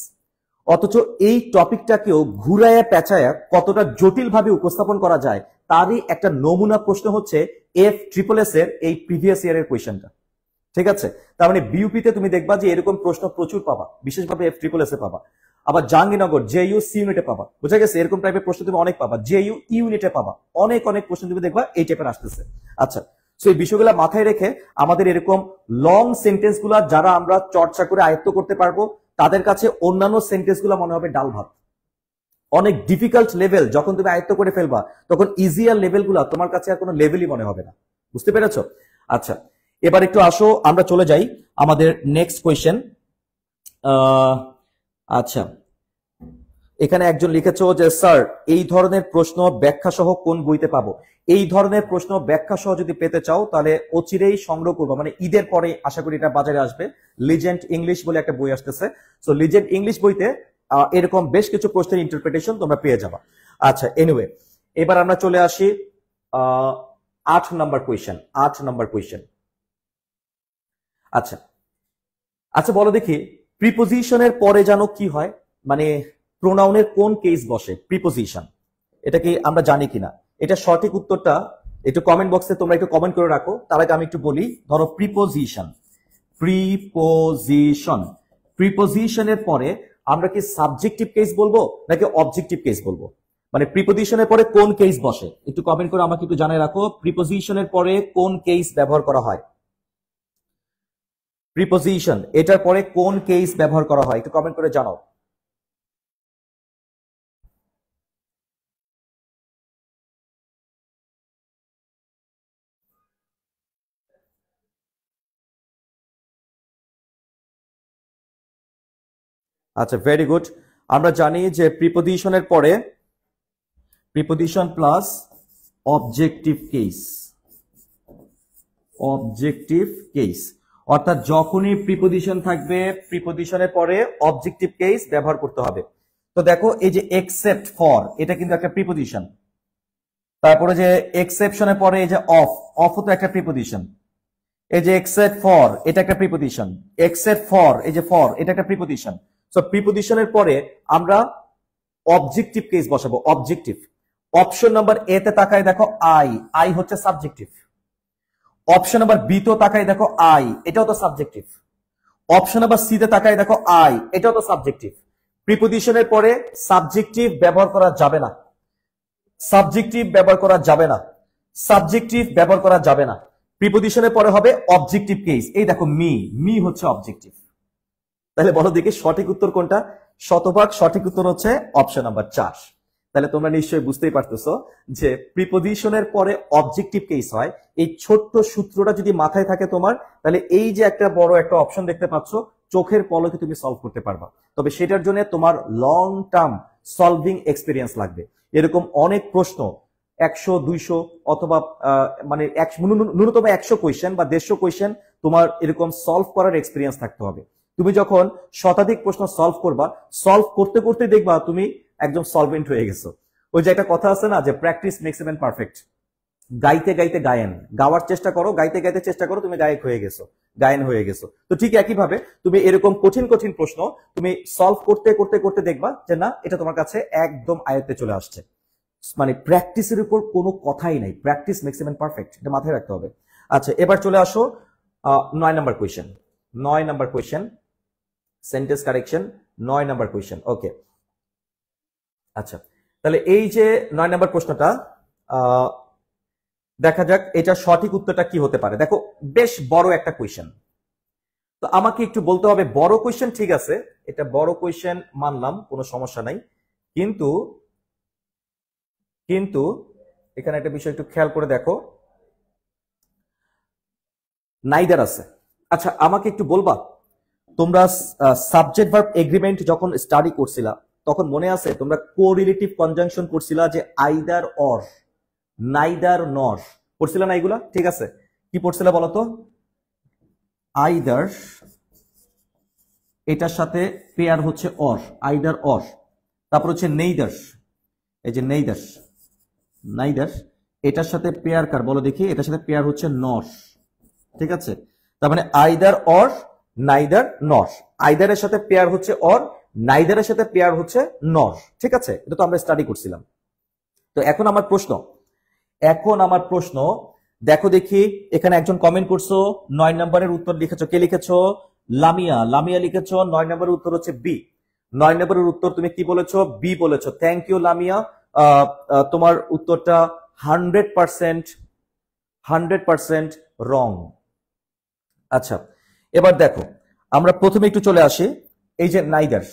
অথচ এই টপিকটাকেও ঘুরায়া পেঁচায়া কতটা জটিল ভাবে উপস্থাপন করা যায়, তারই একটা নমুনা প্রশ্ন হচ্ছে FSSS এর এই প্রিভিয়াস ইয়ারের কোয়েশ্চেনটা। ঠিক আছে? তার মানে বিইউপিতে তুমি দেখবা যে এরকম প্রশ্ন প্রচুর পাবা, বিশেষভাবে FSSS এ পাবা। আবার জাহাঙ্গীরনগর JU সি ইউনিটে পাবা, বুঝা গেছে? এরকম টাইপের প্রশ্ন তুমি অনেক পাবা। JU ইউনিটে পাবা, অনেক প্রশ্ন তুমি দেখবা এই টাইপের আসতেছে। আচ্ছা, সো এই বিষয়গুলো মাথায় রেখে আমাদের এরকম লং সেন্টেন্স গুলা যারা আমরা চর্চা করে আয়ত্ত করতে পারবো, তাদের কাছে অন্যান্য সেন্টেন্স গুলা মনে হবে ডাল ভাত। অনেক ডিফিকাল্ট লেভেল যখন তুমি আয়ত্ত করে ফেলবা তখন ইজিয়ার লেভেলগুলো তোমার কাছে আর কোনো লেভেলই মনে হবে না। বুঝতে পেরেছো? আচ্ছা, এবার একটু আসো আমরা চলে যাই আমাদের নেক্সট কোয়েশ্চেন। আচ্ছা, এখানে একজন লিখেছো যে স্যার এই ধরনের প্রশ্ন ব্যাখ্যা সহ কোন বইতে পাবো? এই ধরনের প্রশ্ন ব্যাখ্যা সহ যদি পেতে চাও তাহলে অচিরেই সংগ্রহ করবো, মানে ঈদের পরে আশা করি এটা বাজারে আসবে। লিজেন্ড ইংলিশ বলে একটা বই আসতেছে, সো লিজেন্ড ইংলিশ বইতে এরকম বেশ কিছু প্রশ্নের ইন্টারপ্রিটেশন তোমরা পেয়ে যাবা। আচ্ছা, এনিওয়ে এবার আমরা চলে আসি 8 নাম্বার কোয়েশ্চেন। 8 number question. আচ্ছা আচ্ছা বলো দেখি, প্রিপোজিশনের পরে জানো কি হয়, মানে প্রোনাউনের কোন কেস বসে? প্রিপোজিশন, এটা কি আমরা জানি কিনা? এটা সঠিক উত্তরটা একটু কমেন্ট বক্সে তোমরা একটু কমেন্ট করে রাখো। তার আগে আমি একটু বলি, ধরো প্রিপোজিশন, প্রিপোজিশন, প্রিপোজিশনের পরে আমরা কি সাবজেক্টিভ কেস বলবো নাকি অবজেক্টিভ কেস বলবো? মানে প্রিপোজিশনের পরে কোন কেস বসে একটু কমেন্ট করে আমাকে একটু জানিয়ে রাখো। প্রিপোজিশনের পরে কোন কেস ব্যবহার করা হয়? প্রিপোজিশন এটার পরে কোন কেস ব্যবহার করা হয় একটু কমেন্ট করে জানাও। আচ্ছা, ভেরি গুড। আমরা জানি যে প্রিপোজিশনের পরে preposition plus objective case, objective case, অর্থাৎ যখনই প্রিপোজিশন থাকবে প্রিপোজিশনের পরে অবজেক্টিভ কেস ব্যবহার করতে হবে। তো দেখো এই যে এক্সেপ্ট ফর, এটা কিন্তু একটা প্রিপোজিশন। তারপরে যে এক্সেপশনের পরে এই যে অফ, অফ তো একটা প্রিপোজিশন। এই যে এক্সেপ্ট ফর, এটা একটা প্রিপোজিশন। এক্সেপ্ট ফর, এই যে ফর, এটা একটা প্রিপোজিশন। সো প্রিপোজিশনের পরে আমরা অবজেক্টিভ কেস বসাবো, অবজেক্টিভ। অপশন নাম্বার এ তে তাকায় দেখো আই, আই হচ্ছে সাবজেক্টিভ। অপশন নাম্বার বি তো তাকায় দেখো আই, এটাও তো সাবজেক্টিভ। অপশন নাম্বার সি তে তাকায় দেখো আই, এটাও তো সাবজেক্টিভ। প্রিপোজিশনের পরে সাবজেক্টিভ ব্যবহার করা যাবে না, সাবজেক্টিভ ব্যবহার করা যাবে না, সাবজেক্টিভ ব্যবহার করা যাবে না। প্রিপোজিশনের পরে হবে অবজেক্টিভ কেস। এই দেখো মি, মি হচ্ছে অবজেক্টিভ। তাহলে বলো দেখি সঠিক উত্তর কোনটা? শতভাগ সঠিক উত্তর হচ্ছে অপশন নাম্বার 4। তাহলে তোমরা নিশ্চয়ই বুঝতেই পারতেছো যে প্রিপোজিশনের পরে অবজেক্টিভ কেস হয়। এই ছোট্ট সূত্রটা যদি মাথায় থাকে তোমার, তাহলে এই যে একটা বড় একটা অপশন দেখতে পাচ্ছ, চোখের পলকে তুমি সলভ করতে পারবা। তবে সেটার জন্য তোমার লং টার্ম সলভিং এক্সপিরিয়েন্স লাগবে। এরকম অনেক প্রশ্ন 100, 200 অথবা মানে ন্যূনতম 100 কোয়েশ্চেন বা 150 কোয়েশ্চেন তোমার এরকম সলভ করার এক্সপিরিয়েন্স থাকতে হবে। তুমি যখন শতাধিক প্রশ্ন সলভ করবা, সলভ করতে করতে দেখবা তুমি একদম সলভেন্ট হয়ে গেছো। ওই যে একটা কথা আছে না যে practice makes a man perfect. গাইতে গাইতে গায়েন, গাওয়ার চেষ্টা করো, গাইতে গাইতে চেষ্টা করো, তুমি গায়ক হয়ে গেছো, গায়ন হয়ে গেছো। তো ঠিক একই ভাবে তুমি এরকম কঠিন কঠিন প্রশ্ন তুমি সলভ করতে করতে করতে দেখবা যে না, এটা তোমার কাছে একদম আয়ত্তে চলে আসছে। মানে প্র্যাকটিসের উপর কোনো কথাই নাই, practice makes a man perfect, এটা মাথায় রাখতে হবে। আচ্ছা, এবার চলে আসো 9 number question. 9 number question, sentence correction, 9 number question. Okay, আচ্ছা তাহলে এই যে 9 নাম্বার প্রশ্নটা, দেখা যাক এটা সঠিক উত্তরটা কি হতে পারে। দেখো বেশ বড় একটা কোয়েশ্চেন, তো আমাকে একটু বলতে হবে। বড় কোয়েশ্চেন ঠিক আছে, এটা বড় কোয়েশ্চেন মানলাম, কোনো সমস্যা নাই, কিন্তু কিন্তু এখানে একটা বিষয় একটু খেয়াল করে দেখো, নাইদার আছে। আচ্ছা আমাকে একটু বলবা, তোমরা সাবজেক্ট ভার্ব এগ্রিমেন্ট যখন স্টাডি করছিলা তখন মনে আছে তোমরা কোরিলেটিভ কনজাংশন করছিলা যে আইদার অর, নাইদার নর, পড়ছিলা না এগুলা? ঠিক আছে, কি পড়ছিলা বলতো? আইদার, এটার সাথে পেয়ার হচ্ছে অর, আইদার অর। তারপর হচ্ছে নেইদার, এই যে নেইদার, নাইদার, এটার সাথে পেয়ার কার বলো দেখি? এটার সাথে পেয়ার হচ্ছে নর। ঠিক আছে, তার মানে আইদার অর, নাইদার নর। আইদারের সাথে পেয়ার হচ্ছে অর, নাইদারের সাথে পেয়ার হচ্ছে নর। ঠিক আছে, এটা তো আমরা স্টাডি করছিলাম। তো এখন আমার প্রশ্ন, দেখো দেখি এখানে একজন কমেন্ট করছো, 9 নম্বরের উত্তর লিখেছো। কে লিখেছো? লামিয়া, লামিয়া লিখেছো 9 নম্বরের উত্তর হচ্ছে বি। 9 নম্বরের উত্তর তুমি কি বলেছো? বি বলেছো। থ্যাংক ইউ লামিয়া, তোমার উত্তরটা 100% রং। আচ্ছা এবার দেখো, আমরা প্রথমে একটু চলে আসি, এই যে নাইদার,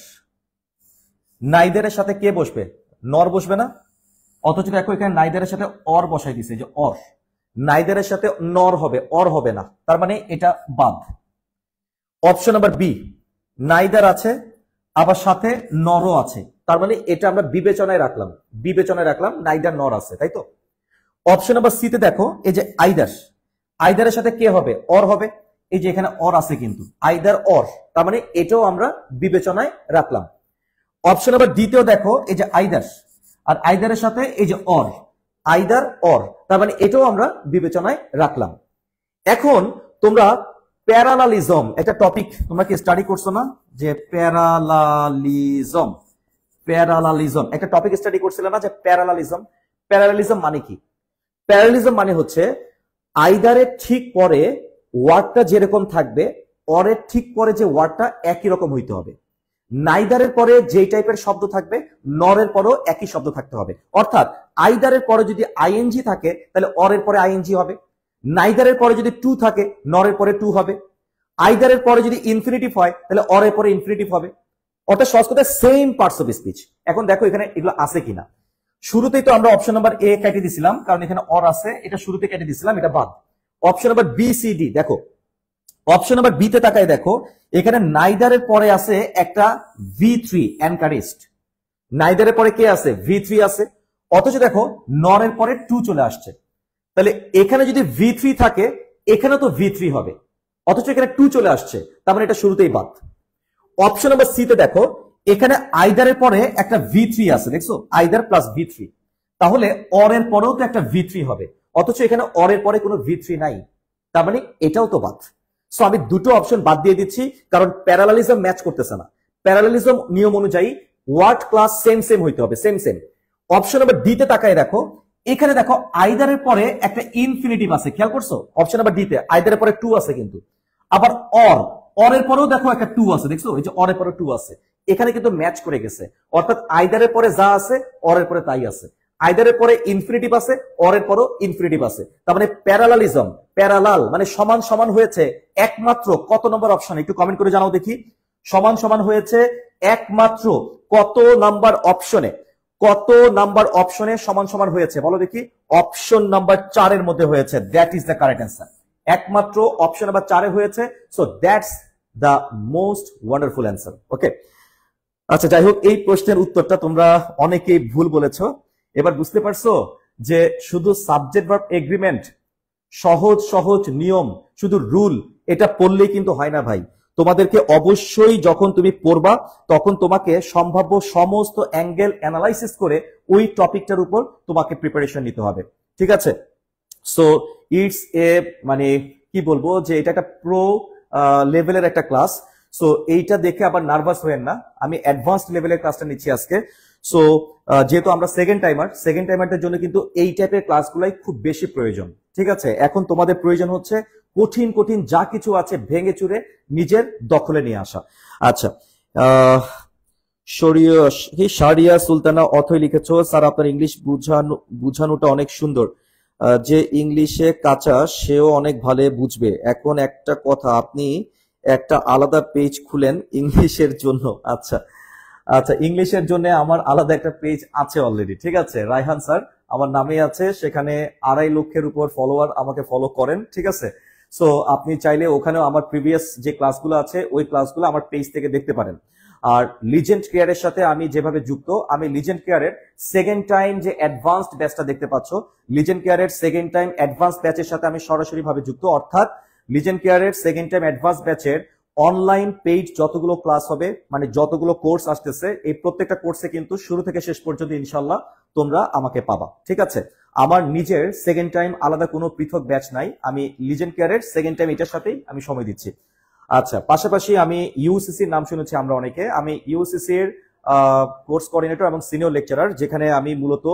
নাইদারের সাথে কে বসবে? নর বসবে না, অথচ দেখো এখানে নাইদারের সাথে অর বসাই দিছে, যে অর, নাইদারের সাথে নর হবে, অর হবে না, তার মানে এটা বাদ। অপশন নাম্বার বি, নাইদার আছে আবার সাথে নরও আছে, তার মানে এটা আমরা বিবেচনায় রাখলাম, নাইদার নর আছে, তাই তো। অপশন নাম্বার সি তে দেখো এই যে আইদার, আইদারের সাথে কে হবে, অর হবে, এই যে এখানে অর আছে কিন্তু, আইদার অর, তার মানে এটাও আমরা বিবেচনায় রাখলাম। অপশন নাম্বার ডি তেও দেখো এই যে আইদার, আর আইদারের সাথে এই যে অর, আইদার অর, তার মানে এটাও আমরা বিবেচনায় রাখলাম। এখন তোমরা প্যারালালিজম একটা টপিক তোমরা কি স্টাডি করছো না, যে প্যারালালিজম একটা টপিক স্টাডি করছিলে না, যে প্যারালালিজম মানে কি? প্যারালালিজম মানে হচ্ছে আইদারের ঠিক পরে ওয়ার্ডটা যেরকম থাকবে, অরের ঠিক পরে যে ওয়ার্ডটা একই রকম হইতে হবে। নাইদারের পরে যেই টাইপের শব্দ থাকবে, নরের পরেও একই শব্দ থাকতে হবে। অর্থাৎ আইদারের পরে যদি আইএনজি থাকে তাহলে অরের পরে আইএনজি হবে, নাইদারের পরে যদি টু থাকে নরের পরে টু হবে, আইদারের পরে যদি ইনফিনিটিভ হয় তাহলে অরের পরে ইনফিনিটিভ হবে। অর্থাৎ সহজ কথা সেম পার্টস অফ স্পিচ। এখন দেখো এখানে এগুলো আছে কিনা। শুরুতেই তো আমরা অপশন নাম্বার এ কেটে দিছিলাম, কারণ এখানে অর আছে, এটা শুরুতে কেটে দিছিলাম, এটা বাদ। Option number B C D দেখো, অপশন নাম্বার বি তে তাকায় দেখো, এখানে নাইদারের পরে আছে একটা V3 এনকারেজড, নাইদারের পরে কে আছে, V3 আছে, অথচ দেখো নরের পরে টু চলে আসছে, তাহলে এখানে যদি V3 থাকে এখানে তো V3 হবে, অথচ এখানে টু চলে আসছে, তার মানে এটা শুরুতেই বাদ। অপশন নাম্বার সি তে দেখো, এখানে আইদারের পরে একটা V3 আছে, দেখছো, আইদার প্লাস V3, তাহলে অরের পরেও তো একটা V3 হবে, অথচ এখানে অরের পরে কোনো V3 নাই, তার মানে এটাও তো বাদ। সো আমি দুটো অপশন বাদ দিয়ে দিচ্ছি, কারণ প্যারালালিজম ম্যাচ করতেছে না। প্যারালালিজম নিয়ম অনুযায়ী ওয়ার্ড ক্লাস সেম হইতে হবে, সেম। অপশন নাম্বার ডি তে তাকায় দেখো, এখানে দেখো আইদারের পরে একটা ইনফিনিটিভ আছে, খেয়াল করছো? অপশন নাম্বার ডি তে আইদারের পরে টু আছে কিন্তু, আবার অরের পরেও দেখো একটা টু আছে, দেখছো, এই যে অরের পরে টু আছে, এখানে কিন্তু ম্যাচ করে গেছে। অর্থাৎ আইদারের পরে যা আছে অরের পরে তাই আছে, আইদারের পরে ইনফিনিটিভ আছে, অরের পরও ইনফিনিটিভ আছে, তার মানে প্যারালালিজম, প্যারালাল মানে সমান সমান হয়েছে একমাত্র কত নম্বর অপশনে, একটু কমেন্ট করে জানাও দেখি। সমান সমান হয়েছে একমাত্র কত নাম্বার অপশনে, কত নাম্বার অপশনে সমান সমান হয়েছে বলো দেখি? অপশন নাম্বার 4 এর মধ্যে হয়েছে, that is the correct answer. একমাত্র অপশন নাম্বার 4 এ হয়েছে, so that's the most wonderful answer. Okay, আচ্ছা যাই হোক, এই প্রশ্নের উত্তরটা তোমরা অনেকেই ভুল বলেছো। এবার বুঝতে পারছো যে শুধু সাবজেক্ট ভার্ব এগ্রিমেন্ট, সহজ সহজ নিয়ম, শুধু রুল, এটা পড়লেই কিন্তু হয় না ভাই। তোমাদেরকে অবশ্যই যখন তুমি পড়বা তখন তোমাকে সম্ভাব্য সমস্ত অ্যাঙ্গেল অ্যানালাইসিস করে ওই টপিকটার উপর তোমাকে প্রিপারেশন নিতে হবে, ঠিক আছে? সো ইটস এ মানে কি বলবো, যে এটা একটা প্রো লেভেলের একটা ক্লাস। সো এইটা দেখে আবার নার্ভাস হয়েন না, আমি অ্যাডভান্সড লেভেলের ক্লাসটা নিচ্ছি আজকে। সো যেহেতু আমরা সেকেন্ড টাইমারদের জন্য কিন্তু এই টাইপের ক্লাসগুলাই খুব বেশি প্রয়োজন, ঠিক আছে? এখন তোমাদের প্রয়োজন হচ্ছে কঠিন কঠিন যা কিছু আছে ভেঙে চুরে নিজের দখলে নিয়ে আসা। আচ্ছা, শারিয়া সুলতানা অথই লিখেছো, স্যার আপনার ইংলিশ বুঝানোটা অনেক সুন্দর, যে ইংলিশে কাঁচা সেও অনেক ভালো বুঝবে। এখন একটা কথা, আপনি একটা আলাদা পেজ খুলেন ইংলিশের জন্য। আচ্ছা আচ্ছা, ইংলিশের জন্য আমার আলাদা একটা পেজ আছে অলরেডি, ঠিক আছে? রায়হান স্যার আমার নামে আছে, সেখানে 2.5 লক্ষের উপর ফলোয়ার আমাকে ফলো করেন, ঠিক আছে? সো আপনি চাইলে ওখানেও আমার প্রিভিয়াস যে ক্লাসগুলো আছে ওই ক্লাসগুলো আমার পেজ থেকে দেখতে পারেন। আর লিজেন্ড কেয়ারের সাথে আমি যেভাবে যুক্ত, আমি লিজেন্ড কেয়ারের সেকেন্ড টাইম যে অ্যাডভান্সড ব্যাচটা দেখতে পাচ্ছ, লিজেন্ড কেয়ারের সেকেন্ড টাইম অ্যাডভান্স ব্যাচের সাথে আমি সরাসরি ভাবে যুক্ত। অর্থাৎ লিজেন্ড কেয়ারের সেকেন্ড টাইম অ্যাডভান্স ব্যাচের অনলাইন পেইড যতগুলো ক্লাস হবে, মানে যতগুলো কোর্স আসতেছে, এই প্রত্যেকটা কোর্সে কিন্তু শুরু থেকে শেষ পর্যন্ত ইনশাল্লাহ তোমরা আমাকে পাবা, ঠিক আছে? আমার নিজের সেকেন্ড টাইম আলাদা কোনো পৃথক ব্যাচ নাই, আমি লিজেন্ড কেয়ারের সেকেন্ড টাইম এটার সাথেই আমি সময় দিচ্ছি। আচ্ছা, পাশাপাশি আমি ইউসিসির নাম শুনেছি আমরা অনেকে, আমি ইউসিসির কোর্স কোঅর্ডিনেটর এবং সিনিয়র লেকচারার, যেখানে আমি মূলত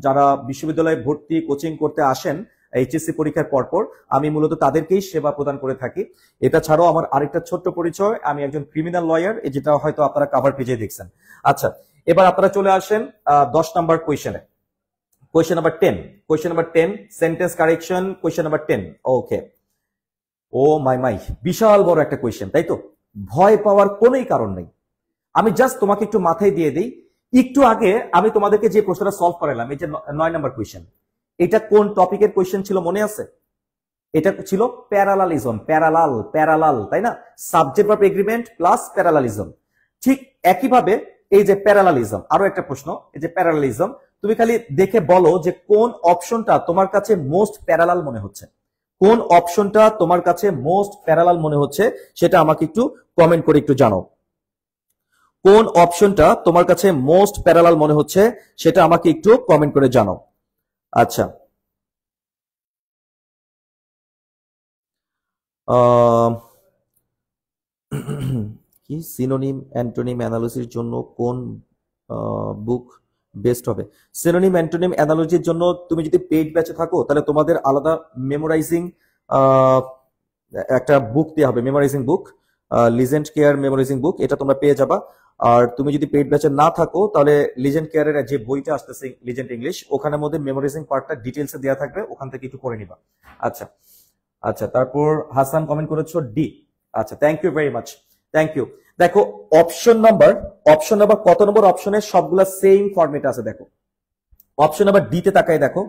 যারা বিশ্ববিদ্যালয়ে ভর্তি কোচিং করতে আসেন এইচএসসি পরীক্ষার পরপর, আমি মূলত তাদেরকেই সেবা প্রদান করে থাকি। এটা ছাড়াও আমার আরেকটা ছোট্ট পরিচয়, আমি একজন ক্রিমিনাল লয়ার, যেটা হয়তো আপনারা কভার পেজে দেখছেন। আচ্ছা, এবার আপনারা চলে আসেন 10 নাম্বার কোয়েশ্চেনে, question number 10 sentence correction, question number 10। Okay, oh my বিশাল বড় একটা কোয়েশ্চেন, তাই তো? ভয় পাওয়ার কোনোই কারণ নেই। আমি জাস্ট তোমাকে একটু মাথায় দিয়ে দিই, একটু আগে আমি তোমাদেরকে যে প্রশ্নটা সলভ করালাম, এই যে 9 নম্বর কোয়েশ্চেন, এটা কোন টপিকের কোয়েশ্চেন ছিল মনে আছে? এটা ছিল প্যারালালিজম, প্যারালাল, তাই না? Subject verb agreement plus parallelism. ঠিক একইভাবে এই যে প্যারালালিজম, আরো একটা প্রশ্ন, এই যে প্যারালালিজম, তুমি খালি দেখে বলো যে কোন অপশনটা তোমার কাছে মোস্ট প্যারালাল মনে হচ্ছে, কোন অপশনটা তোমার কাছে মোস্ট প্যারালাল মনে হচ্ছে, সেটা আমাকে একটু কমেন্ট করে একটু জানাও। কোন অপশনটা তোমার কাছে মোস্ট প্যারালাল মনে হচ্ছে সেটা আমাকে একটু কমেন্ট করে জানাও। আচ্ছা, কি সিনোনিম অ্যান্টোনিম অ্যানালিসিসের জন্য কোন বুক বেস্ট হবে? সিনোনিম অ্যান্টোনিম অ্যানালজির জন্য তুমি যদি পেইড ব্যাচে থাকো তাহলে তোমাদের আলাদা মেমোরাইজিং একটা বুক দেওয়া হবে, মেমোরাইজিং বুক, লিজেন্ড কেয়ার মেমোরাইজিং বুক, এটা তোমরা পেয়ে যাবা। আর তুমি যদি পেইড ব্যাচে না থাকো তাহলে লিজেন্ড কেয়ারের যে বইটা আসতেছে লিজেন্ড ইংলিশ, ওখানের মধ্যে মেমোরাইজিং পার্টটা ডিটেলসে দেওয়া থাকবে, ওখান থেকে একটু করে নিবা। আচ্ছা আচ্ছা, তারপর হাসান কমেন্ট করেছো ডি। আচ্ছা, thank you very much, thank you. দেখো অপশন নাম্বার কত নম্বর অপশনে সবগুলা সেম ফরম্যাট আছে। দেখো অপশন নাম্বার ডি তে তাকাই, দেখো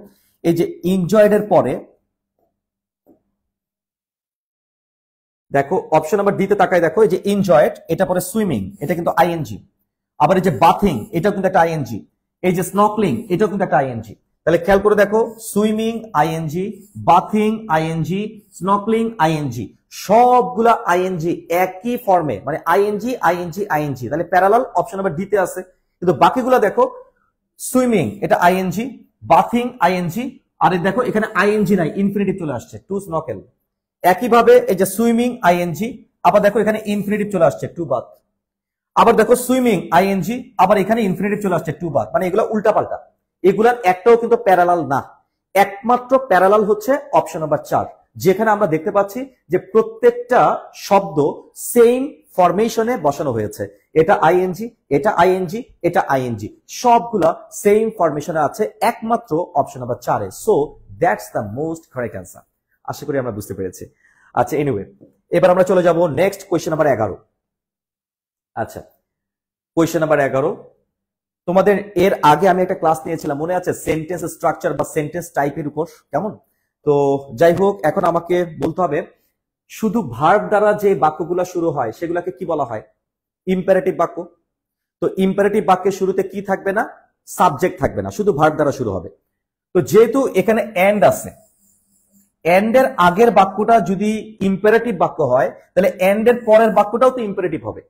এই যে এনজয়েড এর পরে, দেখো অপশন নাম্বার ডি তে তাকাই, দেখো এই যে এনজয়েড, এটা পরে সুইমিং, এটা কিন্তু আইএনজি। আবার এই যে বাথিং, এটাও কিন্তু একটা আইএনজি। এই যে স্নর্কলিং, এটাও কিন্তু একটা আইএনজি। তাহলে খেয়াল করে দেখো, swimming ING, bathing ING, snorkelling ING, সবগুলা আইএনজি একই ফর্মে, মানে আইএনজি আইএনজি আইএনজি। তাহলে প্যারালাল অপশন নাম্বার ডি তে আছে। কিন্তু বাকিগুলা দেখো, সুইমিং এটা আইএনজি, বাথিং আইএনজি, আর দেখো এখানে আইএনজি নাই, ইনফিনিটিভ চলে আসছে, টু স্নর্কেল। একইভাবে এই যে সুইমিং আইএনজি, আবার দেখো এখানে ইনফিনিটিভ চলে আসছে, টু বাথ। আবার দেখো সুইমিং আইএনজি, আবার এখানে ইনফিনিটিভ চলে আসছে, টু বাথ। মানে এগুলো উল্টা পাল্টা, এগুলার একটাও কিন্তু প্যারালাল না। একমাত্র প্যারালাল হচ্ছে অপশন নাম্বার 4, যেখানে আমরা দেখতে পাচ্ছি যে প্রত্যেকটা শব্দ সেম ফরমেশনে বসানো হয়েছে। এটা আইএনজি, এটা আইএনজি, এটা আইএনজি, সবগুলা সেম ফরমেশনে আছে একমাত্র অপশন নাম্বার 4-এ। So that's the most correct answer. আশা করি আমরা বুঝতে পেরেছি। আচ্ছা, এনিওয়ে, এবার আমরা চলে যাব নেক্সট কোয়েশ্চেন নাম্বার 11। আচ্ছা, কোয়েশ্চেন নাম্বার 11, তোমাদের এর আগে আমি একটা ক্লাস নিয়েছিলাম মনে আছে, সেন্টেন্স স্ট্রাকচার বা সেন্টেন্স টাইপের উপর, কেমন? তো যাই হোক, এখন আমাকে বলতে হবে শুধু ভার্ব দ্বারা যে বাক্যগুলো শুরু হয় সেগুলোকে কি বলা হয়? ইম্পারেটিভ বাক্য। তো ইম্পারেটিভ বাক্যের শুরুতে কি থাকবে না? সাবজেক্ট থাকবে না, শুধু ভার্ব দ্বারা শুরু হবে। তো যেহেতু এখানে এন্ড আছে, এন্ড এর আগের বাক্যটা যদি ইম্পারেটিভ বাক্য হয় তাহলে এন্ড এর পরের বাক্যটাও তো ইম্পারেটিভ হবে।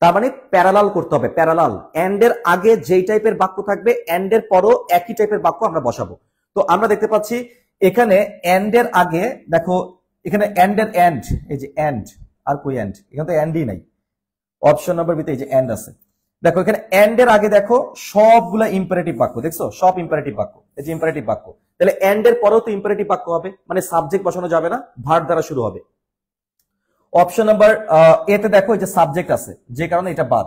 তার মানে প্যারালাল করতে হবে, প্যারালাল। এন্ড এর আগে যেই টাইপের বাক্য থাকবে এন্ড এর পরও একই টাইপের বাক্য আমরা বসাবো। তো আমরা দেখতে পাচ্ছি এখানে এন্ড এর আগে, দেখো এখানে এন্ড এর এন্ড, এই যে এন্ড, আর কই এন্ড? এখানে তো এন্ডই নাই। অপশন নাম্বার বিতে এই যে এন্ড আছে। দেখো এখানে এন্ড এর আগে দেখো সবগুলা ইম্পারেটিভ বাক্য, দেখছো সব ইম্পারেটিভ বাক্য, এই যে ইম্পারেটিভ বাক্য। তাহলে এন্ড এর পরেও তো ইম্পারেটিভ বাক্য হবে, মানে সাবজেক্ট বসানো যাবে না, ভার্ব দ্বারা শুরু হবে। অপশন নাম্বার এ তে দেখো এই যে সাবজেক্ট আছে, যে কারণে এটা বাদ।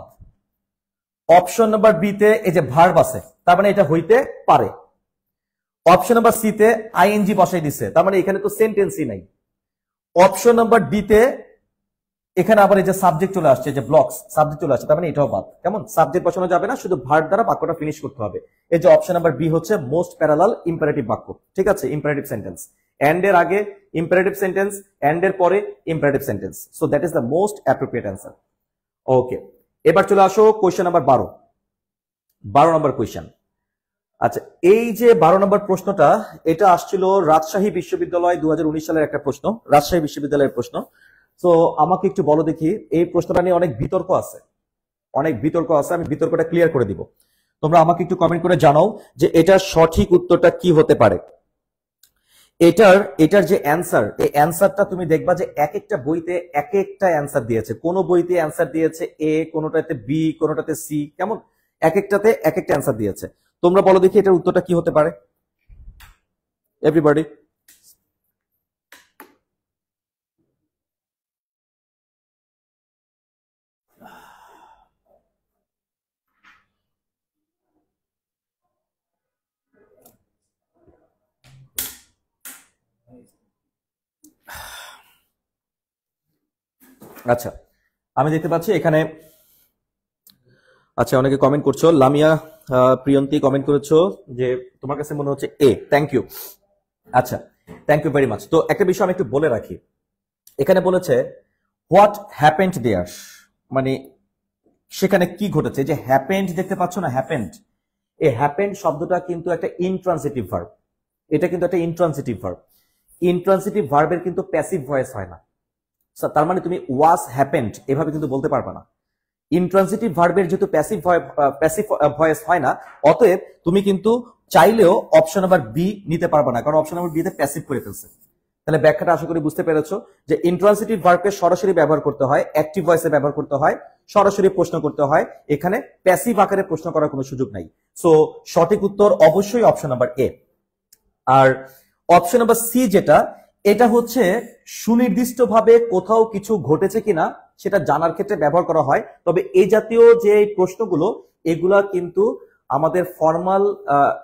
অপশন নাম্বার বি তে এই যে ভার্ব আছে, তার মানে এটা হইতে পারে। অপশন নাম্বার সি তে আইএনজি বসাই দিচ্ছে, তার মানে এখানে তো সেন্টেন্সই নাই। অপশন নাম্বার ডি তে এখানে আবার এই যে সাবজেক্ট চলে আসছে, যে ব্লকস সাবজেক্ট চলে আসছে, তার মানে এটাও বাদ। কেমন? সাবজেক্ট বসানো যাবে না, শুধু ভার্ব দ্বারা বাক্যটা ফিনিশ করতে হবে। এই যে অপশন নাম্বার বি হচ্ছে মোস্ট প্যারালাল ইম্পারেটিভ বাক্য, ঠিক আছে? ইম্পারেটিভ সেন্টেন্স, এন্ড এর আগে ইম্পারেটিভ সেন্টেন্স, এন্ড এর পরে imperative sentence. So that is the most appropriate answer. Okay, এবার চলে আসো কোয়েশ্চেন নাম্বার 12। 12 নম্বর কোয়েশ্চেন। আচ্ছা, এই যে 12 নম্বর প্রশ্নটা, এটা আসছিল রাজশাহী বিশ্ববিদ্যালয় 2019 সালের একটা প্রশ্ন, রাজশাহী বিশ্ববিদ্যালয়ের প্রশ্ন। তো আমাকে একটু বলো দেখি, এই প্রশ্নটা নিয়ে অনেক বিতর্ক আছে, অনেক বিতর্ক আছে, আমি বিতর্কটা ক্লিয়ার করে দিব। তোমরা আমাকে একটু কমেন্ট করে জানাও যে এটার সঠিক উত্তরটা কি হতে পারে। এটার যে অ্যান্সার, এই অ্যান্সারটা তুমি দেখবা যে এক একটা বইতে এক একটা অ্যান্সার দিয়েছে। কোন বইতে অ্যান্সার দিয়েছে এ, কোনোটাতে বি, কোনোটাতে সি, কেমন? এক একটাতে এক একটা অ্যান্সার দিয়েছে। তোমরা বলো দেখি এটার উত্তরটা কি হতে পারে, এভরিবডি। আচ্ছা, আমি দেখতে পাচ্ছি এখানে আচ্ছা, অনেকে কমেন্ট করছো। লামিয়া প্রিয়ন্তী কমেন্ট করেছো যে তোমার কাছে মনে হচ্ছে এ। Thank you. আচ্ছা, থ্যাংক ইউ ভেরি মাচ। তো একটা বিষয় আমি একটু বলে রাখি, এখানে বলেছে হোয়াট হ্যাপেন্ড দেয়ার, মানে সেখানে কি ঘটেছে। যে হ্যাপেন্ড দেখতে পাচ্ছ না, হ্যাপেন্ড, এই হ্যাপেন্ড শব্দটা কিন্তু একটা ইনট্রান্সিটিভ ভার্ব। এটা কিন্তু একটা ইনট্রান্সিটিভ ভার্ব। ইনট্রান্সিটিভ ভার্বের কিন্তু প্যাসিভ ভয়েস হয় না। তার মানে তুমি ওয়াজ হ্যাপেন্ড এভাবে কিন্তু বলতে পারবে না। ইনট্রান্সিটিভ ভার্বের যেহেতু প্যাসিভ ভয়েস হয় না, অতএব তুমি কিন্তু চাইলেও অপশন নাম্বার বি নিতে পারবে না, কারণ অপশন নাম্বার বি তে প্যাসিভ করে ফেলছে। তাহলে ব্যাখ্যাটা আশা করি বুঝতে পেরেছো যে ইনট্রান্সিটিভ ভার্বকে সরাসরি ব্যবহার করতে হয়, অ্যাক্টিভ ভয়েসে ব্যবহার করতে হয়, সরাসরি প্রশ্ন করতে হয়। এখানে প্যাসিভ আকারে প্রশ্ন করার কোনো সুযোগ নাই। সো সঠিক উত্তর অবশ্যই অপশন নাম্বার এ। আর অপশন নাম্বার সি যেটা, এটা হচ্ছে সুনির্দিষ্টভাবে কোথাও কিছু ঘটেছে কিনা সেটা জানার ক্ষেত্রে ব্যবহার করা হয়। তবে এই জাতীয় যে প্রশ্নগুলো, এগুলা কিন্তু আমাদের ফর্মাল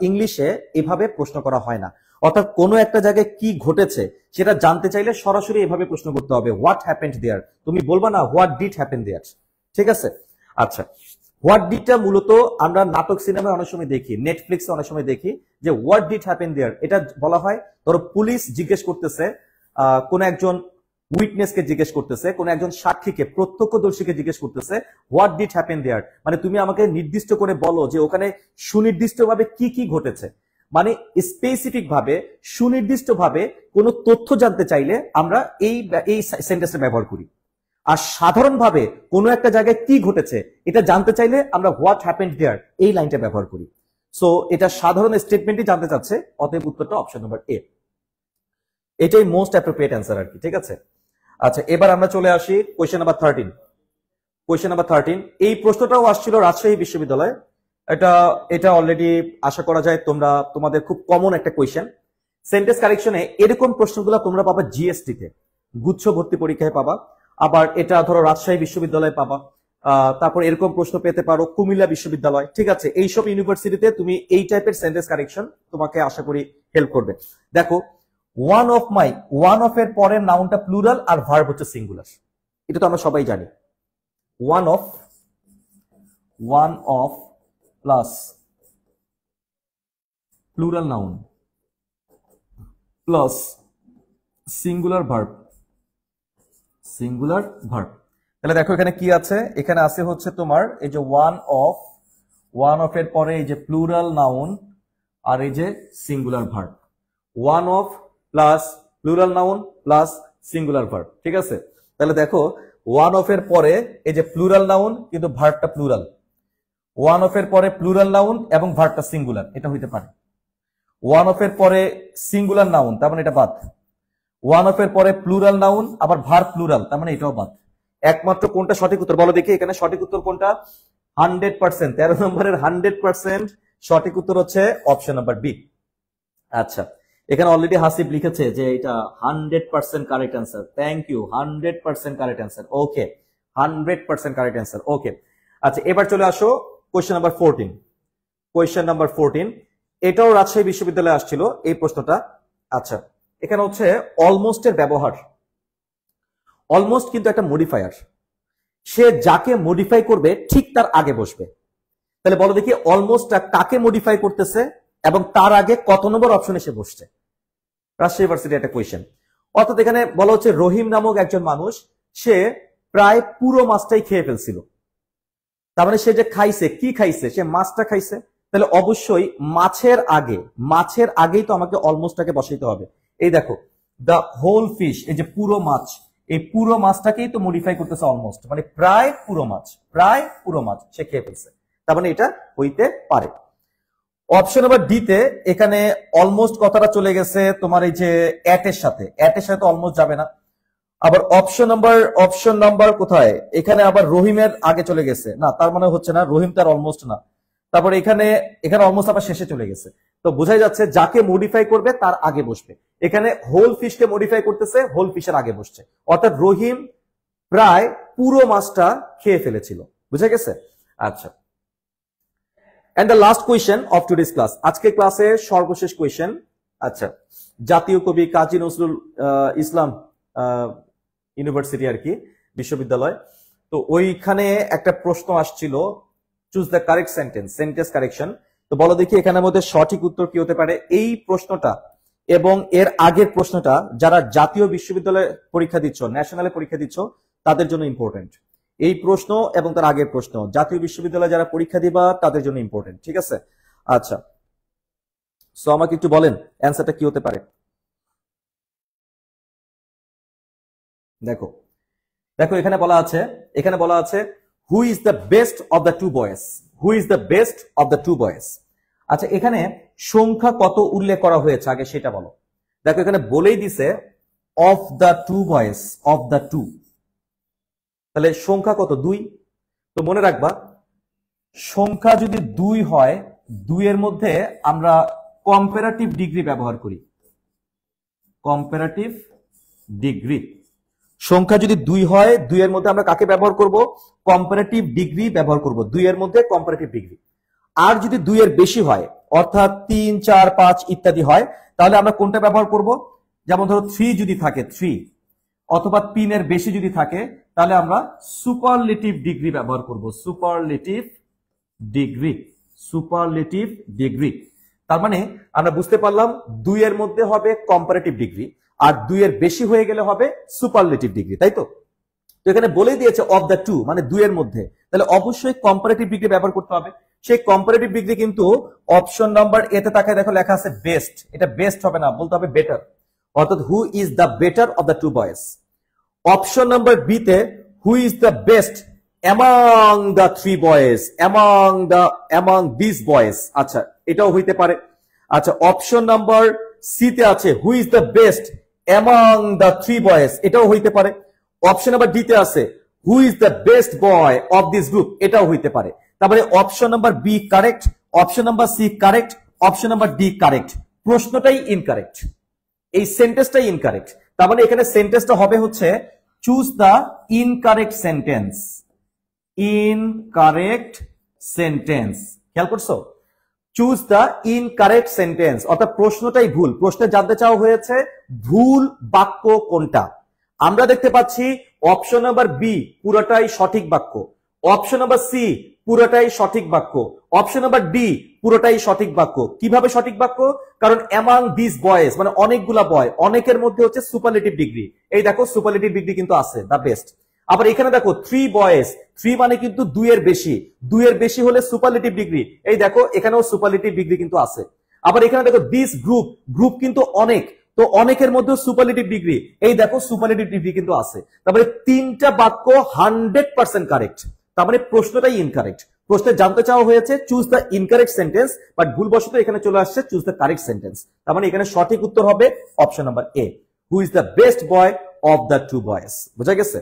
ইংলিশে এভাবে প্রশ্ন করা হয় না। অর্থাৎ কোনো একটা জায়গায় কি ঘটেছে সেটা জানতে চাইলে সরাসরি এভাবে প্রশ্ন করতে হবে, হোয়াট হ্যাপেন্ড দেয়ার। তুমি বলবা না হোয়াট ডিড হ্যাপেন দেয়ার। ঠিক আছে? আচ্ছা, হোয়াট ডিডটা মূলত আমরা নাটক সিনেমায় অনেক সময় দেখি, নেটফ্লিক্সে অনেক সময় দেখি যে হোয়াট ডিড হ্যাপেন দেয়ার। এটা বলা হয়, ধরো পুলিশ জিজ্ঞেস করতেছে, কোন একজন উইটনেসকে জিজ্ঞেস করতেছে, কোন একজন সাক্ষীকে, প্রত্যক্ষদর্শীকে জিজ্ঞেস করতেছে হোয়াট ডিড হ্যাপেন দেয়ার, মানে তুমি আমাকে নির্দিষ্ট করে বলো যে ওখানে সুনির্দিষ্টভাবে কি কি ঘটেছে। মানে স্পেসিফিক ভাবে, সুনির্দিষ্টভাবে কোনো তথ্য জানতে চাইলে আমরা এই এই সেন্টেন্সটা ব্যবহার করি। আর সাধারণভাবে কোনো একটা জায়গায় কি ঘটেছে এটা জানতে চাইলে আমরা হোয়াট হ্যাপেন্ড দেয়ার এই লাইনটা ব্যবহার করি। সো এটা সাধারণ স্টেটমেন্টই জানতে চাচ্ছে, অতএব উত্তরটা অপশন নাম্বার এ। এটাই মোস্ট অ্যাপ্রোপ্রিয়েট অ্যান্সার আর কি। ঠিক আছে? আচ্ছা, এবার আমরা চলে আসি কোয়েশ্চেন নাম্বার 13। কোয়েশ্চেন নাম্বার 13, এই প্রশ্নটাও আসছিল রাজশাহী বিশ্ববিদ্যালয়। এটা এটা অলরেডি আশা করা যায় তোমাদের খুব কমন একটা কোয়েশ্চেন। সেন্টেন্স কারেকশনে এরকম প্রশ্নগুলো তোমরা পাবা জিএসটি তে, গুচ্ছ ভর্তি পরীক্ষায় পাবা। আবার এটা ধরো রাজশাহী বিশ্ববিদ্যালয়ে পাবা। তারপর এরকম প্রশ্ন পেতে পারো কুমিল্লা বিশ্ববিদ্যালয়। ঠিক আছে? এইসব ইউনিভার্সিটিতে তুমি এই টাইপের সেন্টেন্স কারেকশন তোমাকে আশা করি হেল্প করবে। দেখো, ওয়ান অফ এর পরের নাউনটা প্লুরাল আর ভার্ব হচ্ছে সিঙ্গুলার। এটা তো আমরা সবাই জানি। One of plus plural noun plus singular verb. তাহলে দেখো এখানে কি আছে, এখানে আছে হচ্ছে তোমার এই যে ওয়ান অফ এর পরে এই যে প্লুরাল নাউন আর এই যে singular verb. One of plus plural noun plus singular verb. ঠিক আছে? তাহলে দেখো, ওয়ান অফ এর পরে এই যে প্লুরাল নাউন কিন্তু ভার্বটা প্লুরাল। ওয়ান অফ এর পরে প্লুরাল নাউন এবং ভার্বটা সিঙ্গুলার, এটা হইতে পারে। ওয়ান অফ এর পরে সিঙ্গুলার নাউন, তার মানে এটা বাদ। ওয়ান অফ এর পরে প্লুরাল নাউন আবার ভার্ব প্লুরাল, তার মানে এটাও বাদ। একমাত্র কোনটা সঠিক উত্তর বলো দেখি, এখানে সঠিক উত্তর কোনটা? 100%, 13 নম্বরের 100% সঠিক উত্তর হচ্ছে অপশন নাম্বার বি। আচ্ছা, এখানে অলরেডি হাসিব লিখেছে যে এটা 100% correct answer. Thank you, 100% correct answer. Okay, 100% correct answer. Okay, আচ্ছা এবার চলে আসো কোয়েশ্চেন নাম্বার 14। কোয়েশ্চেন নাম্বার 14, এটাও রাজশাহী বিশ্ববিদ্যালয়ে আসছিল এই প্রশ্নটা। আচ্ছা, এখানে হচ্ছে অলমোস্ট এর ব্যবহার। অলমোস্ট কিন্তু একটা মডিফায়ার, সে যাকে মডিফাই করবে ঠিক তার আগে বসবে। তাহলে বলো দেখি অলমোস্টটা কাকে মডিফাই করতেছে এবং তার আগে কত নম্বর অপশনে সে বসছে। রাজশাহী ইউনিভার্সিটি একটা কোয়েশ্চেন। অর্থাৎ এখানে বলা হচ্ছে রহিম নামক একজন মানুষ, সে প্রায় পুরো মাছটাই খেয়ে ফেলছিল। তার মানে সে যে খাইছে, কি খাইছে? সে মাছটা খাইছে। তাহলে অবশ্যই মাছের আগেই তো আমাকে অলমোস্টটাকে বসাইতে হবে। এই দেখো, দ্য হোল ফিশ, এই যে পুরো মাছ, এই পুরো মাছটাকেই তো মডিফাই করতেছে অলমোস্ট, মানে প্রায় পুরো মাছ সে খেয়ে ফেলছে। তার মানে এটা হইতে পারে। অপশন নাম্বার ডি তে এখানে অলমোস্ট কথাটা চলে গেছে তোমার এই যে এট এর সাথে তো অলমোস্ট যাবে না। আবার অপশন নাম্বার কোথায়? এখানে আবার রহিমের আগে চলে গেছে, না তার মানে হচ্ছে না, রহিম তার অলমোস্ট না। তারপর এখানে অলমোস্ট আবার শেষে চলে গেছে। তো বোঝাই যাচ্ছে যাকে মডিফাই করবে তার আগে বসবে। এখানে হোল ফিশকে মডিফাই করতেছে, হোল ফিশের আগে বসছে। অর্থাৎ রহিম প্রায় পুরো মাছটা খেয়ে ফেলেছিল। বুঝা গেছে? আচ্ছা, and the last question of today's class, আজকে ক্লাসের সর্বশেষ কোয়েশ্চেন। আচ্ছা, জাতীয় কবি কাজী নজরুল ইসলাম ইউনিভার্সিটি আর কি, বিশ্ববিদ্যালয়। তো ওইখানে একটা প্রশ্ন আসছিল choose the correct sentence, sentence correction. তো বলো দেখি এখানের মধ্যে সঠিক উত্তর কি হতে পারে? এই প্রশ্নটা এবং এর আগের প্রশ্নটা যারা জাতীয় বিশ্ববিদ্যালয়ে পরীক্ষা দিচ্ছ, ন্যাশনালে পরীক্ষা দিচ্ছ, তাদের জন্য ইম্পর্টেন্ট। এই প্রশ্ন এবং তার আগের প্রশ্ন জাতীয় বিশ্ববিদ্যালয়ে যারা পরীক্ষা দিবা তাদের জন্য ইম্পর্টেন্ট, ঠিক আছে? আচ্ছা, সো আমাকে একটু বলেন অ্যান্সারটা কি হতে পারে। দেখো দেখো এখানে বলা আছে who is the best of the two boys, who is the best of the two boys. আচ্ছা, এখানে সংখ্যা কত উল্লেখ করা হয়েছে আগে সেটা বলো। দেখো এখানে বলেই দিছে of the two boys, of the two, তাহলে সংখ্যা কত? 2। তো মনে রাখবা সংখ্যা যদি 2 হয়, 2 এর মধ্যে আমরা কম্পারেটিভ ডিগ্রি ব্যবহার করি, কম্পারেটিভ ডিগ্রি। সংখ্যা যদি 2 হয়, 2 এর মধ্যে আমরা কাকে ব্যবহার করব? কম্পারেটিভ ডিগ্রি ব্যবহার করব, 2 এর মধ্যে কম্পারেটিভ ডিগ্রি। আর যদি 2 এর বেশি হয়, অর্থাৎ 3, 4, 5 ইত্যাদি হয়, তাহলে আমরা কোনটা ব্যবহার করব? যেমন ধরো 3 যদি থাকে 3, অথবা 3 এর বেশি যদি থাকে, তাহলে আমরা সুপারলেটিভ ডিগ্রি ব্যবহার করব, সুপারলেটিভ ডিগ্রি, সুপারলেটিভ ডিগ্রি। তার মানে আমরা বুঝতে পারলাম 2 এর মধ্যে হবে কম্পারেটিভ ডিগ্রি, আর 2 এর বেশি হয়ে গেলে হবে সুপারলেটিভ ডিগ্রি, তাই তো? তো এখানে বলেই দিয়েছে অফ দ্য টু, মানে 2 এর মধ্যে, তাহলে অবশ্যই কম্পারেটিভ ডিগ্রি ব্যবহার করতে হবে। সেই কম্পারেটিভ ডিগ্রি কিন্তু অপশন নাম্বার এ তে তাকায় দেখো লেখা আছে বেস্ট, এটা বেস্ট হবে না, বলতে হবে বেটার, অর্থাৎ who is the better of the two boys. Option number B তে who is the best among the three boys, among this boys, আচ্ছা এটাও হইতে পারে। আচ্ছা, অপশন নাম্বার সি তে আছে who is the best among the three boys, এটাও হইতে পারে। অপশন নাম্বার ডি তে আছে who is the best boy of this group, এটাও হইতে পারে। তারপরে option number B correct, option number C correct, option number D correct. প্রশ্নটাই ইনকারেক্ট, এই সেন্টেন্সটাই ইনকারেক্ট। তার মানে এখানে সেন্টেন্সটা হবে হচ্ছে choose the incorrect sentence, incorrect sentence. খেয়াল করছো? চুজ দ্য ইনকারেক্ট সেন্টেন্স, অর্থাৎ প্রশ্নটাই ভুল। প্রশ্নে জানতে চাওয়া হয়েছে ভুল বাক্য কোনটা। আমরা দেখতে পাচ্ছি অপশন নাম্বার বি পুরোটাই সঠিক বাক্য, অপশন নাম্বার সি পুরোটাই সঠিক বাক্য, অপশন নাম্বার ডি পুরোটাই সঠিক বাক্য। কিভাবে সঠিক বাক্য? কারণ অ্যামাং দিস বয়েজ মানে অনেকগুলা বয়, অনেকের মধ্যে হচ্ছে সুপারলেটিভ ডিগ্রি। এই দেখো সুপারলেটিভ ডিগ্রি কিন্তু আছে, দা বেস্ট। আবার এখানে দেখো 3 বয়েজ, 3 মানে কিন্তু 2 এর বেশি, 2 এর বেশি হলে সুপারলেটিভ ডিগ্রি। এই দেখো এখানেও সুপারলেটিভ ডিগ্রি কিন্তু আছে। আবার এখানে দেখো দিস গ্রুপ, গ্রুপ কিন্তু অনেক, তো অনেকের মধ্যে সুপারলেটিভ ডিগ্রি, এই দেখো সুপারলেটিভ ডিগ্রি কিন্তু আছে। তারপরে 3টা বাক্য 100% কারেক্ট, তার মানে প্রশ্নটাই ইনকারেক্ট। প্রশ্নে জানতে চাওয়া হয়েছে choose the incorrect sentence, but ভুলবশত এখানে চলে আসছে চুজ দ্য কারেক্ট সেন্টেন্স। তার মানে এখানে সঠিক উত্তর হবে option number A, who is the best boy of the two boys. বুঝা গেছে?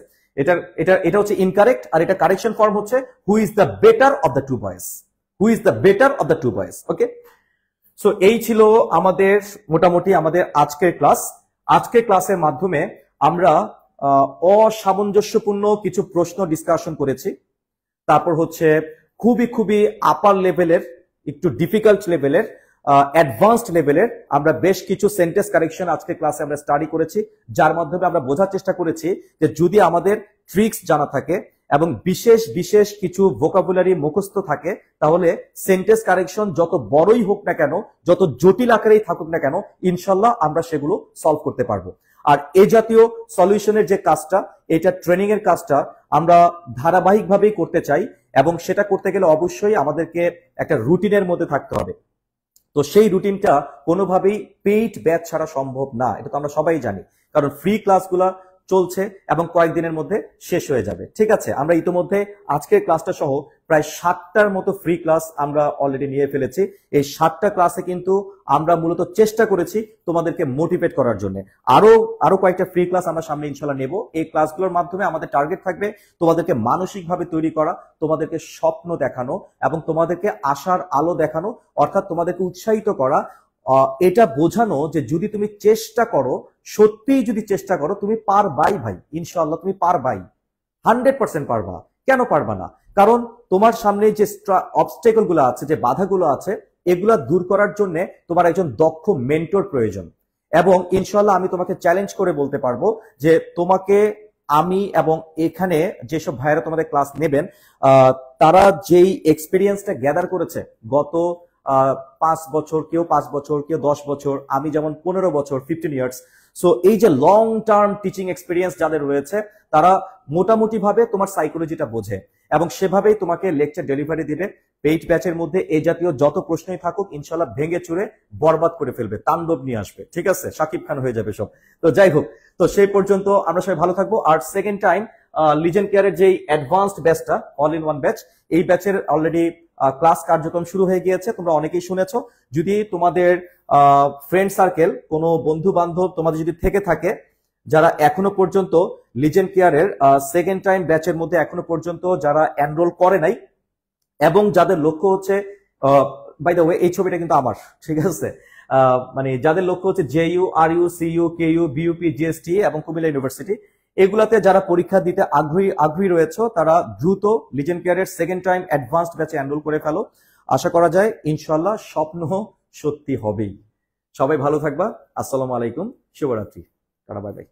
এটা হচ্ছে ইনকারেক্ট, আর এটা কারেকশন ফর্ম হচ্ছে who is the better of the two boys, who is the better of the two boys. Okay, so এই ছিল আমাদের মোটামুটি আমাদের আজকের ক্লাস। আজকের ক্লাসের মাধ্যমে আমরা অসামঞ্জস্যপূর্ণ কিছু প্রশ্ন ডিসকাশন করেছি। তারপর হচ্ছে খুবই আপার লেভেলের, একটু ডিফিকাল্ট লেভেলের, অ্যাডভান্সড লেভেলের আমরা বেশ কিছু সেন্টেন্স কারেকশন আজকে ক্লাসে আমরা স্টাডি করেছি, যার মাধ্যমে আমরা বোঝার চেষ্টা করেছি যে যদি আমাদের ট্রিক্স জানা থাকে এবং বিশেষ কিছু ভোকাবুলারি মুখস্থ থাকে, তাহলে সেন্টেন্স কারেকশন যত বড়ই হোক না কেন, যত জটিল আকারেই থাকুক না কেন, ইনশাল্লাহ আমরা সেগুলো সলভ করতে পারবো। আর এই জাতীয় সলিউশনের যে কাজটা, এটা ট্রেনিং এর কাজটা আমরা ধারাবাহিকভাবেই করতে চাই, এবং সেটা করতে গেলে অবশ্যই আমাদেরকে একটা রুটিনের মধ্যে থাকতে হবে। তো সেই রুটিনটা কোনোভাবেই পেইড ব্যাচ ছাড়া সম্ভব না, এটা তো আমরা সবাই জানি, কারণ ফ্রি ক্লাসগুলা চলছে এবং কয়েকদিনের মধ্যে শেষ হয়ে যাবে। ঠিক আছে, আমরা ইতিমধ্যে আজকের ক্লাসটা সহ প্রায় 7টার মতো ফ্রি ক্লাস আমরা অলরেডি নিয়ে ফেলেছি। এই 7টা ক্লাসে কিন্তু আমরা মূলত চেষ্টা করেছি তোমাদেরকে মোটিভেট করার জন্য। আরো কয়েকটা ফ্রি ক্লাস আমরা সামনে ইনশাল্লাহ নেব। এই ক্লাসগুলোর মাধ্যমে আমাদের টার্গেট থাকবে তোমাদেরকে মানসিকভাবে তৈরি করা, তোমাদেরকে স্বপ্ন দেখানো এবং তোমাদেরকে আশার আলো দেখানো, অর্থাৎ তোমাদেরকে উৎসাহিত করা, এটা বোঝানো যে যদি তুমি চেষ্টা করো, সত্যিই যদি চেষ্টা করো, তুমি পারবাই ভাই, ইনশাআল্লাহ তুমি পারবাই, 100% পারবা। কেন পারবা না? কারণ তোমার সামনে যে অবস্টেকল গুলো আছে, যে বাধাগুলো আছে, এগুলা দূর করার জন্য তোমার একজন দক্ষ মেন্টর প্রয়োজন। এবং ইনশাআল্লাহ আমি তোমাকে চ্যালেঞ্জ করে বলতে পারবো যে তোমাকে আমি এবং এখানে যেসব ভাইয়েরা তোমাদের ক্লাস নেবেন তারা যেই এক্সপিরিয়েন্সটা গ্যাদার করেছে গত 5 বছর, কেউ 5 বছর, কেউ 10 বছর, আমি যেমন 15 বছর, 15 ইয়ার্স। সো এই যে লং টার্ম টিচিং এক্সপিরিয়েন্স যাদের রয়েছে তারা মোটামুটি ভাবে তোমার সাইকোলজিটা বোঝে এবং সেভাবেই তোমাকে লেকচার ডেলিভারি দিবে। পেইড ব্যাচের মধ্যে এই জাতীয় যত প্রশ্নই থাকুক ইনশাল্লাহ ভেঙে চুরে বরবাদ করে ফেলবে, তাণ্ডব নিয়ে আসবে, ঠিক আছে, শাকিব খান হয়ে যাবে সব। তো যাই হোক, তো সেই পর্যন্ত আমরা সবাই ভালো থাকবো। আর সেকেন্ড টাইম লিজেন্ড কেয়ারের যে অ্যাডভান্সড ব্যাচটা, অল ইন ওয়ান ব্যাচ, এই ব্যাচের অলরেডি ক্লাস কার্যক্রম শুরু হয়ে গিয়েছে, তোমরা অনেকেই শুনেছো। যদি তোমাদের ফ্রেন্ড সার্কেল, কোনো বন্ধু বান্ধব তোমাদের যদি থেকে থাকে যারা এখনো পর্যন্ত লিজেন্ড কেয়ারের সেকেন্ড টাইম ব্যাচের মধ্যে এখনো পর্যন্ত যারা এনরোল করে নাই এবং যাদের লক্ষ্য হচ্ছে, বাই দ্য ওয়ে এই ছবিটা কিন্তু আমার, ঠিক আছে, মানে যাদের লক্ষ্য হচ্ছে JU, RU, CU, KU, BUP, GST এবং কুমিল্লা ইউনিভার্সিটি, এগুলাতে যারা পরীক্ষা দিতে আগ্রহী রয়েছে তারা দ্রুত লিজেন্ড কেয়ারের সেকেন্ড টাইম অ্যাডভান্সড ব্যাচে এনরোল করে ফেলো। আশা করা যায় ইনশাল্লাহ স্বপ্ন সত্যি হবেই। সবাই ভালো থাকবা। আসসালামু আলাইকুম, শুভরাত্রি, টাটা, বাই বাই।